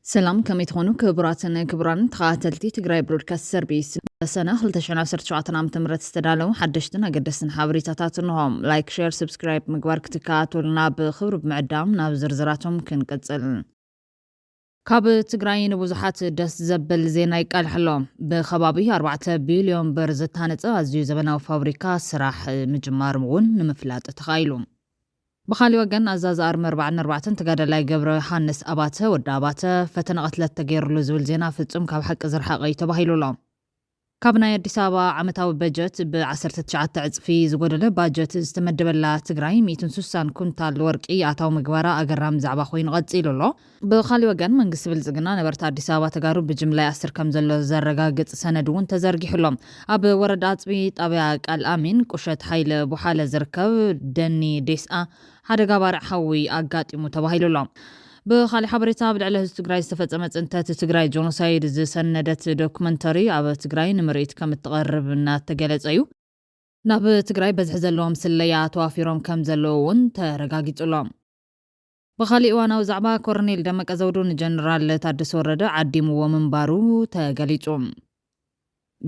سلام كم يتخونو كبران تخاتلتي تقراي برودكاست سيربيس سنة 2017 عام تمرت استدالو حدشتنا قدسن حابريتاتاتنهم لايك شير سبسكرايب مقبار كتكات ولناب خبر بمعدام ناب زرزراتهم كنقصل كاب تقراين بوزحات دس زبل زينا يقال حلوم بخبابي 4 بليون بر زتانت ازيو زبناو فابريكا سراح مجمار مون نمفلات تخايلو بخالي وقن أزاز أرمي 4 تقادلاي قبر حانس أباته وداباته فتن قتلت تغير لزول زينا في التم كاب حق زرحاقي تباهيلو لهم كابنا يدسابا عمتاو بجت بعسر تشعات عزفي زقودله باجت استمدبلا تقراي 160 كنتال ورقي آتاو مقبارا أقرام زعبا خوين غدسيلو له بخالي وقن منقس بالزقنا نبرتا دسابا تقارو بجملة أسر كمزلو زرقا قد سندون تزرقي حلوم أب وردات بيت أبياك الأمين كوشت حيل بحالة زركب دني ديسا هذا قبار حوي أقاتي متباهيلو لهم بخالي حبريتا بدعله تقراي استفزمت انت تقراي جونوسايد زي سندت دوكمنتري اب تقراي نمريت كم تقرب نا تقلص ايو ناب تقراي بزح زلوم سليا توافيروم كم زلوون ترغاغيصلوم بخالي وانا وزعبا كورنيل دمق زودون جنرال تادس ورده عديمو منبارو تغليصوم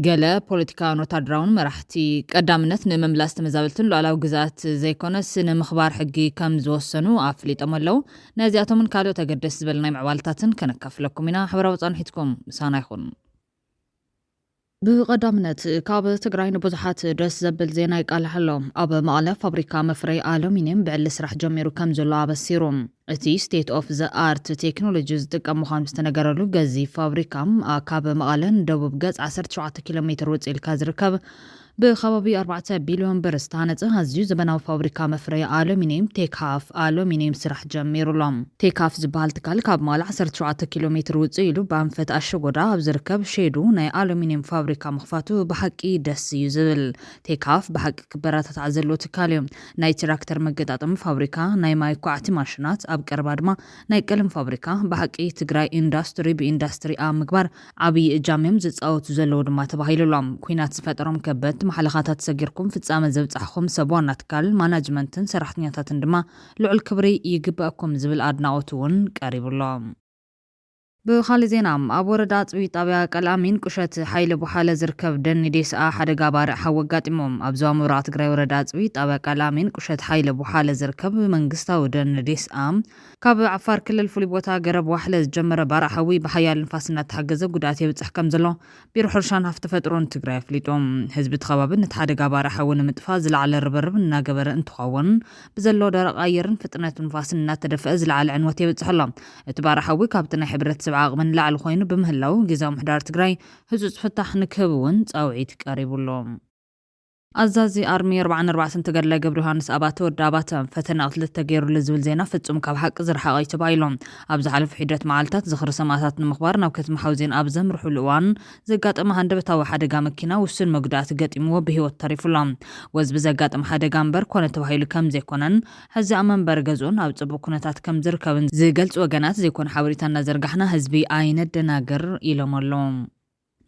قال بوليتيكا وتادراون مرحتي قدامنت نمملاس تمزابلتن لولاو غزات زيكونس نمخبار حقي كم زوسنو افليط املو نازياتهم كالو تقدس بلناي معوالتاتن كنكفلكم هنا حبراو صنحيتكم سانا يخون بقدامنت كاب تقراين بوزحات دس زبل زينا يقال حلوم اب مقاله فابريكا مفري الومنيوم بعل سرح جميرو كم زلو بسيروم اتي ستيت اوف ذا ارت تكنولوجيز دقم مخان مستنقرلو غزي فابريكام كاب مقالن دوب غز 17 كيلومتر وصيل كازركب بخبابي 4 بليون برستانت هزيو زبناو فابريكا مفري الومنيوم تيكاف الومنيوم سرح جميرو لهم تيكاف زبال تكال كاب مال 17 كيلومتر وصيلو بانفت اشغودا بزركب شيدو ناي الومنيوم فابريكا مخفاتو بحقي دس يزبل تيكاف بحق كبرات تعزلو تكاليوم ناي تراكتر مقطاطم فابريكا ناي مايكوعتي ماشينات اب قربادما ناي قلم فابريكا بحقي تግራይ ኢንዳስትሪ بإندستري مقبار عبي جامم زصاوت زلو دما تباهيلሎም ኩናት ዝፈጠሮም ከበት መሐለኻታት ሰጊርኩም ፍጻመ ዘብጻሕኩም ሰቦና ትካል ማናጅመንትን ሰራሕተኛታትን ድማ ልዑል ክብሪ ይግባእኩም ዝብል አድናቆቱን ቀሪብሎም بخالي زينام أبو ردات بي طابع كلامين كشت حيل بحالة زركب دن ديس حدقا بارع حوقات إمام أبزوا مرات قرأي وردات بي طابع كلامين كشت حيل بحالة زركب منقستا ودن ديس كاب عفار كل الفوليبوتا قرب وحلة جمرة بارع حوي بحيال الفاسنة تحقزة قداتي بتحكم زلو بيروحرشان هفتفترون تقرأي فليتوم حزب تخبابن نتحدقا بارع حوون متفازل على الربرب ناقبر انتخاون بزلو دارق غيرن فتنة الفاسنة تدفأزل على عنواتي بتحلم اتبارع حوي كابتنا حبرت سبعة من لعل خوينو بمهلاو جزاو محدار تقراي هزوز فتح نكبون تاوعيت قريبولهم أزازي أرمي 4 تقرلا قبر هانس أباتو وداباتا فتنا أطلت تغيرو لزول زينا فتسوم كاب حق زرحا غايت بايلوم أبزح على فحيدات معالتات زخر سماتات نمخبار ناوكت محاوزين أبزم رحو الوان زقات أما هندبتا وحادقا مكينا وسن مقدات قات إمو بهي والطريفولام وز بزقات أما حادقا مبر كونت وحيلو كم زي كونن هزي أمان برقزون أبزبو كونتات كم زركبن زي قلت وقنات زي كون حاوريتان نزرقحنا هزبي آينة دناقر إلو ملوم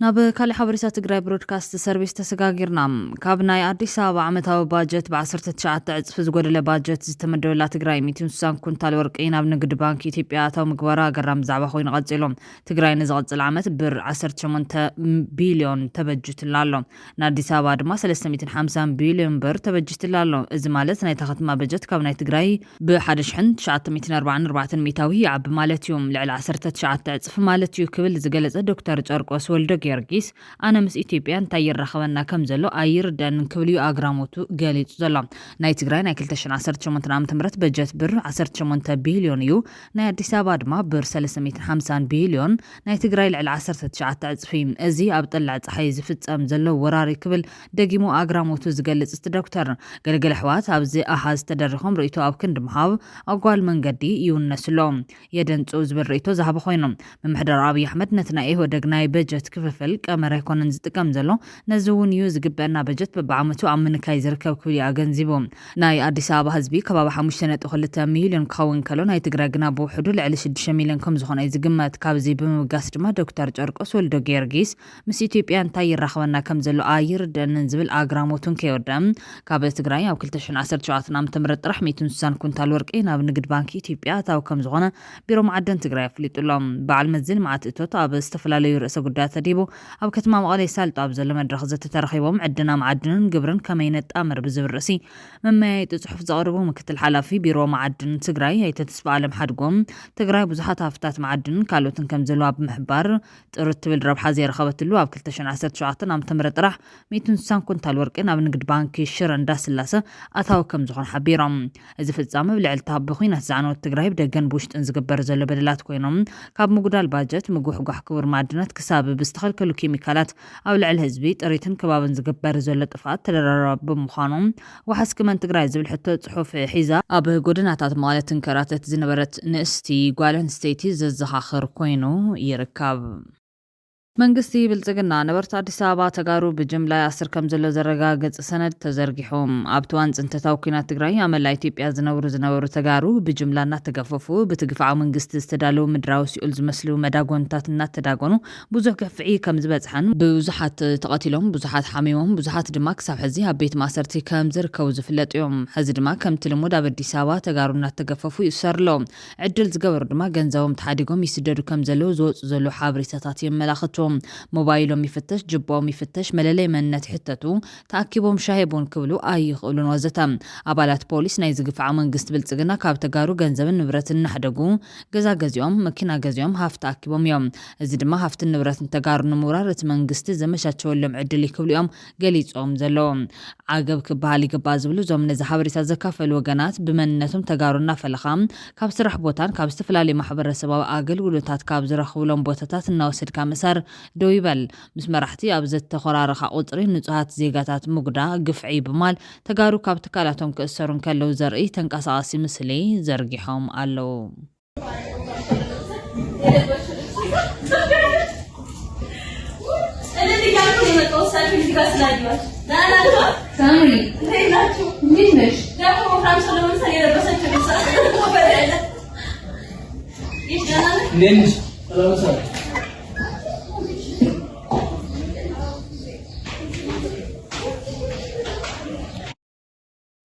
ناب كالي حبريسا تقراي برودكاست سيرفيس تسقاقيرنا كابناي أديس أبا عمتاو باجت بعصرت تشعات عزف زقود لباجت زتمدو لا تقراي 260 كنتال ورقين بنقد بانك إثيوبيا تاو مقبارا قرام زعبا خوين غزيلهم تقراي نزغط العمت بر 18 بليون تبجت لالو ناديس أبا دما 350 بليون بر تبجت لالو إذ مالت ناي تاخت ما بجت كابناي تقراي بحدش حن 944 ميتاوي عب مالتيوم لعل عصرت تشعات عزف مالتيو كبل زقلت دكتور جاركوس ولدق يرقيس أنا مس إثيوبيا تاير رخونا كم زلو أير دان كبليو أجراموتو قاليت زلام ناي تقراي ناي كلتشن 18 تمرت بجت بر 18 بليون يو ناي أديس أبا ما بر 350 بليون ناي تقراي لعل 19 تعزفيم أزي أبطلع حيز فتام زلو وراري كبل دقيمو أجراموتو زقلت استدكتور قلقل حوات أبزي أحاز تدرخهم ريتو أبكن دمحاو أقوال من قدي يونسلوم يدن توز بالريتو زهب خوينم من محضر أبي أحمد نتنايه ودقناي بجت كيف ክፍፍል ቀመር ኣይኮነን ዝጥቀም ዘሎ ነዚ እውን እዩ ዝግበአና በጀት በብዓመቱ ኣብ ምንካይ ዝርከብ ክብል ኣገንዚቡ ናይ ኣዲስ ኣበባ ህዝቢ ከባቢ 5.2 ሚሊዮን ክኸውን ከሎ ናይ ትግራይ ግና ብውሕዱ ልዕሊ 6 ሚሊዮን ከም ዝኾነ ዝግመት ካብዚ ብምብጋስ ድማ ዶክተር ጨርቆስ ወልደ ጊዮርጊስ ምስ ኢትዮጵያ እንታይ ይራኸበና ከም ዘሎ ኣይርድአንን ዝብል ኣግራሞቱን ከይወድም ካብ ትግራይ ኣብ 2017 ዓ.ም ጥራሕ 160 ኩንታል ወርቂ ናብ ንግድ ባንኪ ኢትዮጵያ ኣታው ከም ዝኾነ ቢሮ ማዕድን ትግራይ ኣፍሊጡሎም በዓል መዝን ልምዓት እቶት ኣብ ዝተፈላለዩ ርእሰ ጉዳያት ተዲቡ ኣብ ከተማ መቐለ ሳልጡ ኣብ ዘሎ መድረኽ ዘተተረኺቦም ዕድና ማዕድንን ግብርን ከመይ ነጣምር ብዝብል ርእሲ መመያየጢ ጽሑፍ ዘቕርቡ ምክትል ሓላፊ ቢሮ ማዕድን ትግራይ ኣይተተስፋ ዓለም ሓድጎም ትግራይ ብዙሓት ሃፍታት ማዕድንን ካልኦትን ከም ዘለዋ ብምሕባር ጥርት ትብል ረብሓ ዘይረኸበትሉ ኣብ 2017 ዓ.ም ጥራሕ 160 ኩንታል ወርቂ ናብ ንግድ ባንኪ ሽረ እንዳስላሰ ኣታው ከም ዝኾነ ሓቢሮም እዚ ፍጻመ ብልዕልታ ብኹናት ዛዕነወት ትግራይ ብደገን ብውሽጥን ዝግበር ዘሎ በደላት ኮይኖም ካብ ምጉዳል ባጀት ምጉሕጓሕ ክቡር ማዕድናት ክሳብ ብዝተኸልከሉ ኬሚካላት ኣብ ልዕሊ ህዝቢ ጥሪትን ከባብን ዝግበር ዘሎ ጥፋት ተደራራቢ ብምዃኖም ወሓስ ክመን ትግራይ ዝብል ሕቶ ጽሑፍ ሒዛ ኣብ ጎደናታት መቐለ ትንከራተት ዝነበረት ንእስቲ ጓል ኣንስተይቲ ዘዘኻኽር ኮይኑ ይርከብ መንግስቲ ብልጽግና ነበርቲ ኣዲስ ኣበባ ተጋሩ ብጅምላ ኣስር ከም ዘሎ ዘረጋገጽ ሰነድ ተዘርጊሖም ኣብቲ ዋን ጽንተታዊ ኩናት ትግራይ ኣብ መላ ኢትዮጵያ ዝነበሩ ተጋሩ ብጅምላ እናተገፈፉ ብትግፋዕ መንግስቲ ዝተዳለዉ ምድራዊ ሲኡል ዝመስሉ መዳጎንታት እናተዳጎኑ ብዙሕ ገፍዒ ከም ዝበጽሐን ብዙሓት ተቐቲሎም ብዙሓት ሓሚሞም ብዙሓት ድማ ክሳብ ሕዚ ኣብ ቤት ማእሰርቲ ከም ዝርከቡ ዝፍለጥ እዮም ሕዚ ድማ ከምቲ ልሙድ ኣብ ኣዲስ ኣበባ ተጋሩ እናተገፈፉ ይሰርሎም ዕድል ዝገበሩ ድማ ገንዘቦም ተሓዲጎም ይስደዱ ከም ዘለዉ ዝወፁ ዘሎ ሓበሬታታት የመላኽቱ ሞባይሎም ይፍተሽ ጅቦም ይፍተሽ መለለይ መንነት ይሕተቱ ተኣኪቦም ሻሂቦን ክብሉ ኣይኽእሉን ወዘተ ኣባላት ፖሊስ ናይ ዝግፋዕ መንግስቲ ብልጽግና ካብ ተጋሩ ገንዘብን ንብረትን እናሕደጉ ገዛ ገዚኦም መኪና ገዚኦም ሃፍቲ ተኣኪቦም እዮም እዚ ድማ ሃፍትን ንብረትን ተጋሩ ንምውራር እቲ መንግስቲ ዘመቻቸወሎም ዕድል ይክብሉ እዮም ገሊጾም ዘለዎም ዓገብ ክበሃል ይግባእ ዝብሉ እዞም ነዚ ሓበሬታ ዘካፈሉ ወገናት ብመንነቶም ተጋሩ እናፈለኻ ካብ ስራሕ ቦታን ካብ ዝተፈላለዩ ማሕበረሰባዊ ኣገልግሎታት ካብ ዝረኽብሎም ቦታታት እናወሰድካ ምሳር ደው ይበል ምስ መራሕቲ ኣብ ዘተኸራረኻ ቁፅሪ ንጹሃት ዜጋታት ሙግዳ ግፍዒ ብማል ተጋሩ ካብ ትካላቶም ክእሰሩን ከለው ዘርኢ ተንቀሳቓሲ ምስሊ ዘርጊሖም ኣለው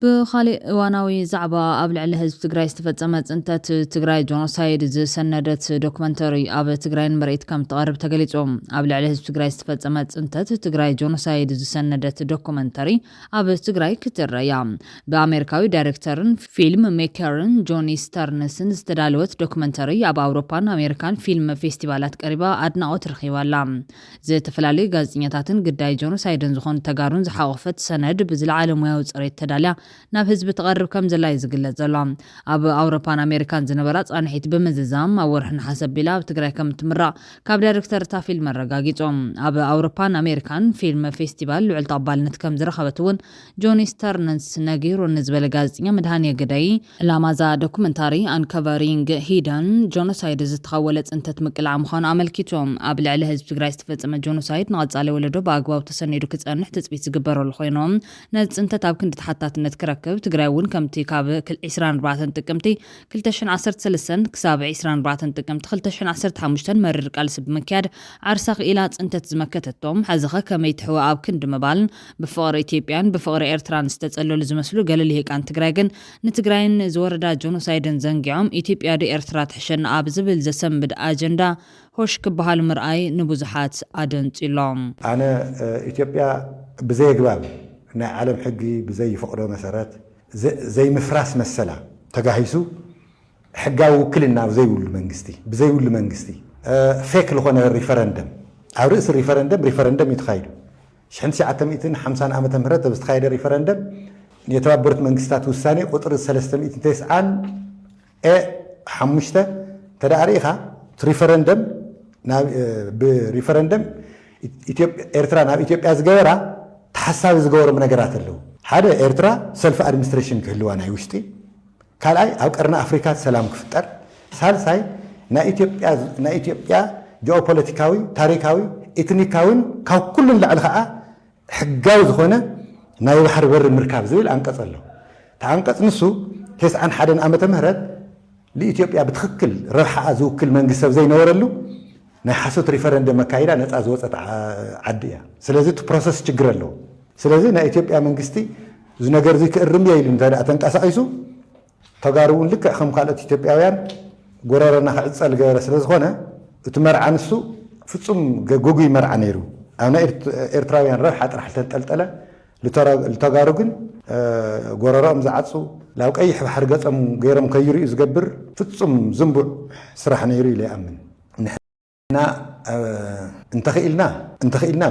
بخالي واناوي زعبا قبل على حزب تجراي استفدت انت تجراي جونوسايد سندت دوكيومنتري اب تجراي مريت كم تقرب تقليصهم قبل على حزب تجراي استفدت انت تجراي جونوسايد سندت دوكيومنتري اب تجراي كتريا بامريكاوي دايركتورن فيلم ميكرن جوني ستارنسن استدالوت دوكيومنتري اب اوروبان امريكان فيلم فيستيفالات قريبا ادناوت رخيوالا زي تفلالي غازينياتاتن قداي جونوسايدن زخون تجارون زحاقفت سند بزلعالمياو صريت تداليا ናብ ህዝቢ ተቐርብ ከም ዘላ ይዝግለጽ ዘሎ ኣብ ኣውሮፓን ኣሜሪካን ዝነበራ ጻንሒት ብምዝዛም ኣብ ወርሕን ሓሰቢላ ኣብ ትግራይ ከም ትምራቕ ካብ ዳይሬክተር እታ ፊልም ኣረጋጊጾም ኣብ ኣውሮፓን ኣሜሪካን ፊልም ፌስቲቫል ልዑል ተቐባልነት ከም ዝረኸበት እውን ጆኒ ስተርንስ ነጊሩ ንዝበለ ጋዜጠኛ መድሃንየ ገዳይ ዕላማዛ ዶኩመንታሪ አንከቨሪንግ ሂደን ጆኖሳይድ ዝተኻወለ ጽንተት ምቅላዕ ምዃኑ ኣመልኪቶም ኣብ ልዕሊ ህዝቢ ትግራይ ዝተፈጸመ ጆኖሳይድ ንቐጻሊ ወለዶ ብኣግባብ ተሰኒዱ ክጸንሕ ትጽቢት ዝግበረሉ ኮይኖም ነዚ ጽንተት ኣብ ክንዲ ተሓታትነት ክረክብ ትግራይ እውን ከምቲ ካብ 24 ጥቅምቲ 2013 ክሳብ 24 ጥቅምቲ 2015 መርር ቃልሲ ብምክያድ ዓርሳ ኢላ ጽንተት ዝመከተቶም ሓዝኸ ከመይ ትሕወ ኣብ ክንዲ ምባል ብፍቕሪ ኢትዮጵያን ብፍቕሪ ኤርትራን ዝተጸለሉ ዝመስሉ ገለ ልሂቃን ትግራይ ግን ንትግራይን ዝወረዳ ጆኖሳይድን ዘንጊዖም ኢትዮጵያ ኤርትራ ትሕሸና ኣብ ዝብል ዘሰንብድ ኣጀንዳ ሆሽ ክበሃል ምርኣይ ንብዙሓት ኣደንጺሎም ኣነ ኢትዮጵያ ብዘይ ግባብ ናይ ዓለም ሕጊ ብዘይ ይፈቅዶ መሰረት ዘይ ምፍራስ መሰላ ተጋሂሱ ሕጋዊ ውክልና ብዘይ ውሉ መንግስቲ ፌክ ለኾነ ሪፈረንደም ኣብ ርእሲ ሪፈረንደም ይተኻይዱ 1950 ዓመተ ምህረት ዝተኻየደ ሪፈረንደም የተባበሩት መንግስታት ውሳኔ ቁጥር 390 5 ተዳሪኻ ሪፈረንደም ብሪፈረንደም ኤርትራ ናብ ኢትዮጵያ ዝገበራ ተሓሳቢ ዝገበሮም ነገራት ኣለዉ ሓደ ኤርትራ ሰልፍ አድሚኒስትሬሽን ክህልዋ ናይ ውሽጢ ካልኣይ ኣብ ቀርና ኣፍሪካ ሰላም ክፍጠር ሳልሳይ ናይ ኢትዮጵያ ጂኦፖለቲካዊ ታሪካዊ ኢትኒካውን ካብ ኩሉን ላዕሊ ከዓ ሕጋዊ ዝኾነ ናይ ባሕሪ በሪ ምርካብ ዝብል አንቀጽ ኣሎ ተአንቀጽ ንሱ 91 ዓመተ ምህረት ለኢትዮጵያ ብትክክል ረብሓ ዝውክል መንግስት ሰብ ዘይነበረሉ ናይ ሓሶት ሪፈረንደም መካይዳ ነፃ ዝወፀት ዓዲ እያ ስለዚ እቲ ፕሮሰስ ችግር ኣለዎ ስለዚ ናይ ኢትዮጵያ መንግስቲ እዚ ነገር እዚ ክእርም ኢሉ እንተደኣ ተንቀሳቂሱ ተጋሩ እውን ልክዕ ከም ካልኦት ኢትዮጵያውያን ጎረረና ክዕፀል ገበረ ስለ ዝኾነ እቲ መርዓ ንሱ ፍጹም ጎጉይ መርዓ ነይሩ ኣብ ናይ ኤርትራውያን ረብሓ ጥራሕ ተንጠልጠለ ልተጋሩ ግን ጎረሮኦም ዝዓፁ ላብ ቀይሕ ባሕሪ ገፀም ገይሮም ከይርኡ ዝገብር ፍጹም ዝንቡዕ ስራሕ ነይሩ ኢለ ይኣምን ንሕና እንተኽኢልና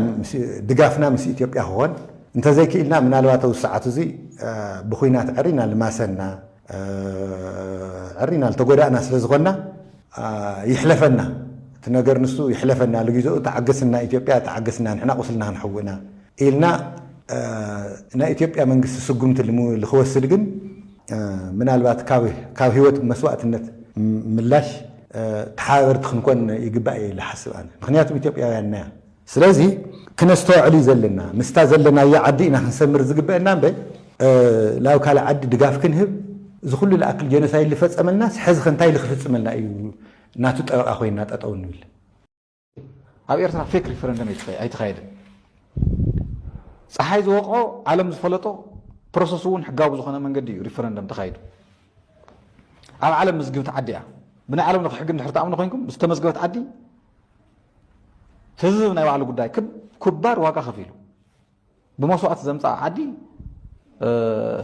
ድጋፍና ምስ ኢትዮጵያ ክኾን እንተዘይክኢልና ምናልባት ኣብ ሰዓት እዚ ብኹናት ዕሪና ልማሰና ዕሪና ልተጎዳእና ስለ ዝኾንና ይሕለፈና እቲ ነገር ንሱ ይሕለፈና ለጊዜኡ ተዓገስና ኢትዮጵያ ተዓገስና ንሕና ቁስልና ክንሕውእና ኢልና ናይ ኢትዮጵያ መንግስቲ ስጉምቲ ልኽወስድ ግን ምናልባት ካብ ህይወት መስዋዕትነት ምላሽ ተሓበርቲ ክንኮን ይግባእ እየ ዝሓስብ ኣነ ምክንያቱም ኢትዮጵያውያን ና ስለዚ ክነስተውዕሉ ዘለና ምስታ ዘለና ዓዲ ኢና ክንሰምር ዝግበአና እምበ ላብ ካልእ ዓዲ ድጋፍ ክንህብ እዚ ኩሉ ዝኣክል ጀኖሳይድ ዝፈፀመልና ሕዚ እንታይ ዝክፍፅመልና እዩ ናቱ ጠበቃ ኮይና ጠጠው ንብል ኣብ ኤርትራ ፌክ ሪፈረንደም ኣይተኻየድን ፀሓይ ዝወቕዖ ዓለም ዝፈለጦ ፕሮሰስ እውን ሕጋዊ ዝኾነ መንገዲ እዩ ሪፈረንደም ተኻይዱ ኣብ ዓለም መዝግብቲ ዓዲ እያ ብናይ ዓለም ንክሕጊ እንድሕር ተኣምኑ ኮይንኩም ዝተመዝገበት ዓዲ ህዝብ ናይ ባዕሉ ጉዳይ ክባር ዋጋ ከፊሉ ብመስዋዕቲ ዘምፃእ ዓዲ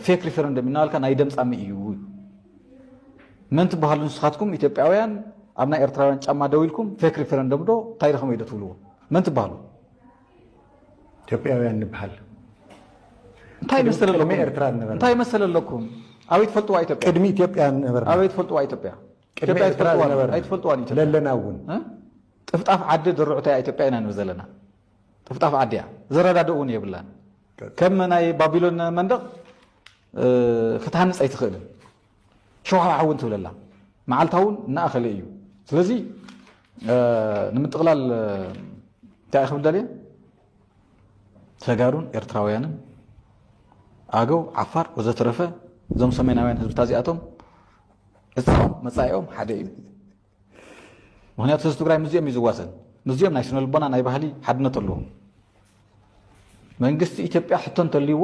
ፌክ ሪፈረንደም እናበልካ ናይ ደምፃሚ እዩ መን ትበሃሉ ንስኻትኩም ኢትዮጵያውያን ኣብ ናይ ኤርትራውያን ጫማ ደው ኢልኩም ፌክ ሪፈረንደም ዶ እንታይ ረኸመ ኢዶ ትብልዎ መን ትበሃሉ ኢትዮጵያውያን ንበሃል እንታይ መሰለለኩም ኣበይ ትፈልጥዋ ኢትዮጵያ ቅድሚ ኢትዮጵያ ነበርና ኣበይ ትፈልጥዋ ኢትዮጵያ ቅድሚ ኤርትራ ነበርና ኣይትፈልጥዋን ኢትዮጵያ ለለና እውን ጥፍጣፍ ዓዲ ድርዑታ ኢትዮጵያ ኢና ንብል ዘለና ጥፍጣፍ ዓዲ እያ ዝረዳድኡ እውን የብላን ከም ናይ ባቢሎን መንደቕ ክትሃንፅ ኣይትኽእልን ሸውሃ እውን ትብለላ መዓልታ እውን እናኣኸለ እዩ ስለዚ ንምጥቕላል እንታይ ክብል ደልየ ተጋሩን ኤርትራውያንን ኣገው ዓፋር ወዘተረፈ እዞም ሰሜናውያን ህዝብታት እዚኣቶም እፅኦም መፃኢኦም ሓደ እዩ ምክንያቱ ህዝቢ ትግራይ ምዚኦም እዩ ዝዋሰን ምዚኦም ናይ ስነ ልቦና ናይ ባህሊ ሓድነት ኣለዎ መንግስቲ ኢትዮጵያ ሕቶ እንተልይዎ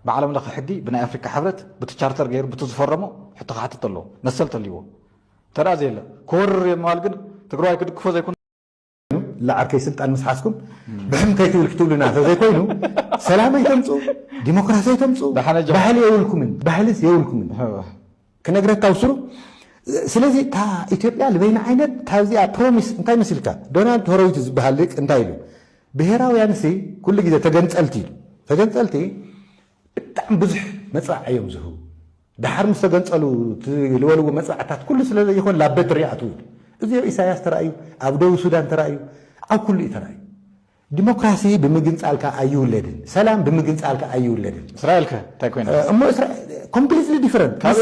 ብዓለም ለኸ ሕጊ ብናይ ኣፍሪካ ሕብረት በቲ ቻርተር ገይሩ በቲ ዝፈረሞ ሕቶ ክሓትት ኣለዎ መሰል ተልይዎ ተረኣ ዘየለ ክወርር የምባል ግን ትግራዋይ ክድግፎ ዘይኮነ ላዓርከይ ስልጣን ምስ ሓስኩም ብሕምከይ ትብል ክትብሉና ተዘይኮይኑ ሰላም ኣይተምፁ ዲሞክራሲ ኣይተምፁ ባህሊ የውልኩምን ባህልስ የውልኩምን ክነግረካ ውስሩ ስለዚ እታ ኢትዮጵያ ልበይና ዓይነት ታብዚኣ ፕሮሚስ እንታይ መስልካ ዶናልድ ሆሮዊት ዝበሃል ሊቅ እንታይ ኢሉ ብሄራውያንሲ ኩሉ ግዜ ተገንፀልቲ ኢሉ ተገንፀልቲ ብጣዕሚ ብዙሕ መፅዋዕ እዮም ዝህቡ ድሓር ምስ ተገንፀሉ ዝወልዎ መፅዋዕታት ኩሉ ስለዘይኮን ላበት ሪኣቱ እዚ ኣብ ኢሳያስ ተራእዩ ኣብ ደቡብ ሱዳን ተራእዩ ኣብ ኩሉ እዩ ተራእዩ ዲሞክራሲ ብምግንፃልካ ኣይውለድን ሰላም ብምግንፃልካ ኣይውለድን እስራኤል ከ እንታይ ኮይና እሞ ኮምፕሊትሊ ዲፈረንት ካብ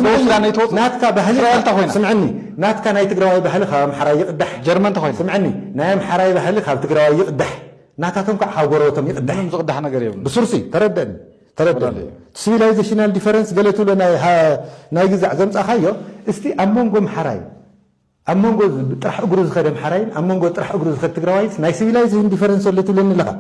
ደቡብ ሱዳን ኣይተወፁ ናትካ ባህሊ ስምዐኒ ናትካ ናይ ትግራዋይ ባህሊ ካብ ኣምሓራይ ይቕዳሕ ጀርመን ተኮይና ስምዐኒ ናይ ኣምሓራይ ባህሊ ካብ ትግራዋይ ይቕዳሕ ናታቶም ከዓ ካብ ጎረበቶም ይቕዳሕ ምንም ዝቕዳሕ ነገር የብሉ ብሱርሲ ተረድአኒ ሲቪላይዜሽናል ዲፈረንስ ገለ ትብሎ ናይ ግዛዕ ዘምፃኻዮ እስቲ ኣብ መንጎ ኣምሓራይ ኣብ መንጎ ጥራሕ እግሩ ዝኸደ ኣምሓራይን ኣብ መንጎ ጥራሕ እግሩ ዝኸደ ትግራዋይን ናይ ሲቪላይዜሽን ዲፈረንስ ኣሎ ትብለኒ ኣለኻ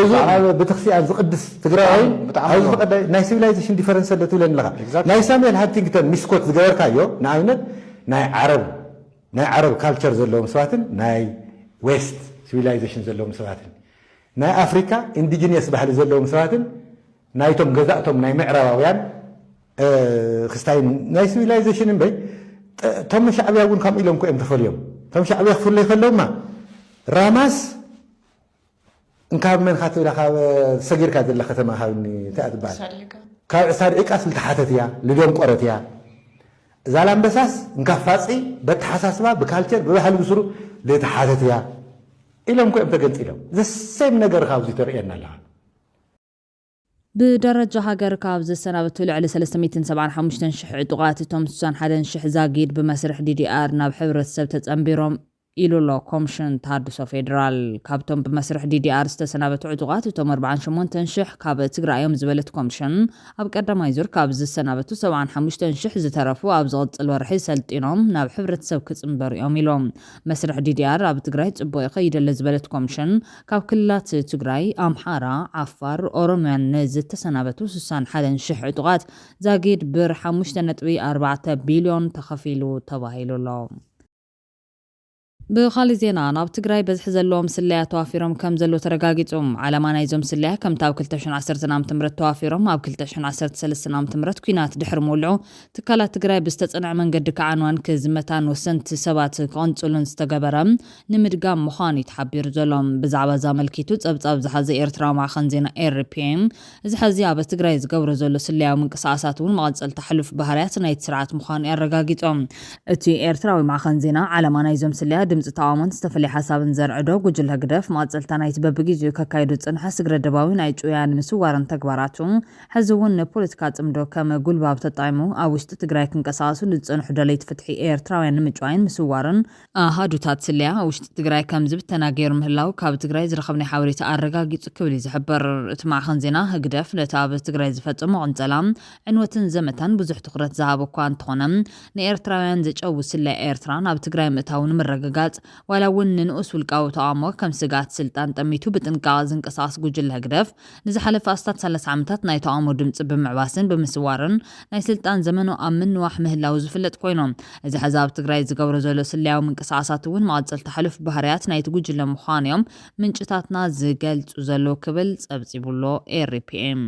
እዚ ኣብ ቤተክርስትያን ዝቅድስ ትግራዋይን ኣብ ዝፈቀደ ናይ ሲቪላይዜሽን ዲፈረንስ ኣሎ ትብለኒ ኣለኻ ናይ ሳሙኤል ሃንቲንግተን ሚስኮት ዝገበርካዮ ንኣብነት ናይ ዓረብ ካልቸር ዘለዎም ሰባትን ናይ ዌስት ሲቪላይዜሽን ዘለዎም ሰባትን ናይ ኣፍሪካ ኢንዲጂኒየስ ባህሊ ዘለዎም ሰባትን ናይቶም ገዛእቶም ናይ ምዕራባውያን ክስታይን ናይ ሲቪላይዜሽን እምበይ ቶም ሻዕብያ እውን ከምኡ ኢሎም እዮም ተፈልዮም ቶም ሻዕብያ ክፍለዩ ከለውማ ራማስ እንካብ መንካ ትብላ ካብ ሰጊርካ ዘላ ከተማ ካብኒ እንታይ ትበሃል ካብ ዕሳድ ዒቃስ ልተሓተት እያ ልደንቆረት እያ ዛላምበሳስ እንካብ ፋፂ በተሓሳስባ ብካልቸር ብባህሊ ብስሩ ልተሓተት እያ ኢሎም እዮም ተገንፂሎም ዘሰም ነገር ካብዚ ተርእየና ኣለኻ ብደረጃ ሃገር ካብ ዝሰናበቱ ልዕሊ 375,000 ዕጡቓት እቶም 61,000 ዛጊድ ብመስርሕ ዲዲኣር ናብ ሕብረተሰብ ተጸንቢሮም ኢሉሎ ኮሚሽን ታድሶ ፌደራል ካብቶም ብመስርሕ DDR ዝተሰናበቱ ዕጡቃት እቶም 48,000 ካብ ትግራይዮም ዝበለት ኮሚሽን ኣብ ቀዳማይ ዙር ካብ ዝሰናበቱ 75,000 ዝተረፉ ኣብ ዝቕፅል ወርሒ ሰልጢኖም ናብ ሕብረተሰብ ክጽምበሩ እዮም ኢሎም መስርሕ DDR ኣብ ትግራይ ጽቡቕ ይኸይደለ ዝበለት ኮሚሽን ካብ ክልላት ትግራይ ኣምሓራ ዓፋር ኦሮሚያን ዝተሰናበቱ 61,000 ዕጡቃት ዛጊድ ብር 5.4 ቢልዮን ተኸፊሉ ተባሂሉሎ ብኻልእ ዜና ናብ ትግራይ በዝሒ ዘለዎም ስልያ ተዋፊሮም ከም ዘሎ ተረጋጊጹ ዓላማ ናይዞም ስልያ ከም ታብ 2010 ዓ.ም ተዋፊሮም ኣብ 2013 ዓ.ም ኩናት ድሕሪ ምውልዑ ትካላት ትግራይ ብዝተጸንዐ መንገዲ ከዓንዋን ክዝመታን ወሰንቲ ሰባት ክቕንጽሉን ዝተገበረ ንምድጋም ምዃኑ ይተሓቢሩ ዘሎም ብዛዕባ ዘመልኪቱ ጸብጻብ ዝሓዘ ኤርትራዊ ማዕኸን ዜና RPM እዚ ሕዚ ኣብ ትግራይ ዝገብሮ ዘሎ ስልያዊ ምንቅስቓሳት እውን መቐጸልቲ ሕሉፍ ባህርያት ናይቲ ስርዓት ምዃኑ ያረጋጊጾም እቲ ኤርትራዊ ማዕኸን ዜና ዓላማ ናይዞም ስልያ ድምፂ ተቃውሞን ዝተፈለየ ሓሳብን ዘርዕዶ ጉጅለ ህግደፍ ማዕጸልታ ናይቲ በብግዚኡ ከካይዱ ጽንሐ ስግረደባዊ ናይ ጩያን ምስዋርን ተግባራቱ ሕዚ እውን ፖለቲካ ጽምዶ ከም ጉልባብ ተጣይሙ ኣብ ውሽጢ ትግራይ ክንቀሳቀሱ ዝጸንሑ ደለይቲ ፍትሒ ኤርትራውያን ንምጭዋይን ምስዋርን ኣሃዱታት ስልያ ኣብ ውሽጢ ትግራይ ከም ዝብተና ገይሩ ምህላው ካብ ትግራይ ዝረኸብናይ ሓበሬታ ኣረጋጊጹ ክብል ዝሕበር እቲ ማዕኸን ዜና ህግደፍ ነቲ ኣብ ትግራይ ዝፈጸሞ ቅንጸላ ዕንወትን ዘመታን ብዙሕ ትኹረት ዝሃበ እኳ እንተኾነ ንኤርትራውያን ዘጨው ስልያ ኤርትራ ናብ ትግራይ ምእታውን ምረጋጋ ዋላ እውን ንንኡስ ውልቃዊ ተቃውሞ ከም ስጋት ስልጣን ጠሚቱ ብጥንቃቐ ዝንቀሳቐስ ጉጅለ ህግደፍ ንዝሓለፈ ኣስታት 3 ዓመታት ናይ ተቃውሞ ድምፂ ብምዕባስን ብምስዋርን ናይ ስልጣን ዘመኑ ኣብ ምንዋሕ ምህላው ዝፍለጥ ኮይኖም እዚ ሕዚ ኣብ ትግራይ ዝገብሮ ዘሎ ስልያዊ ምንቅስቓሳት እውን መቐጸልቲ ሕሉፍ ባህርያት ናይቲ ጉጅለ ምዃኑ እዮም ምንጭታትና ዝገልጹ ዘሎ ክብል ጸብጺቡሎ RPM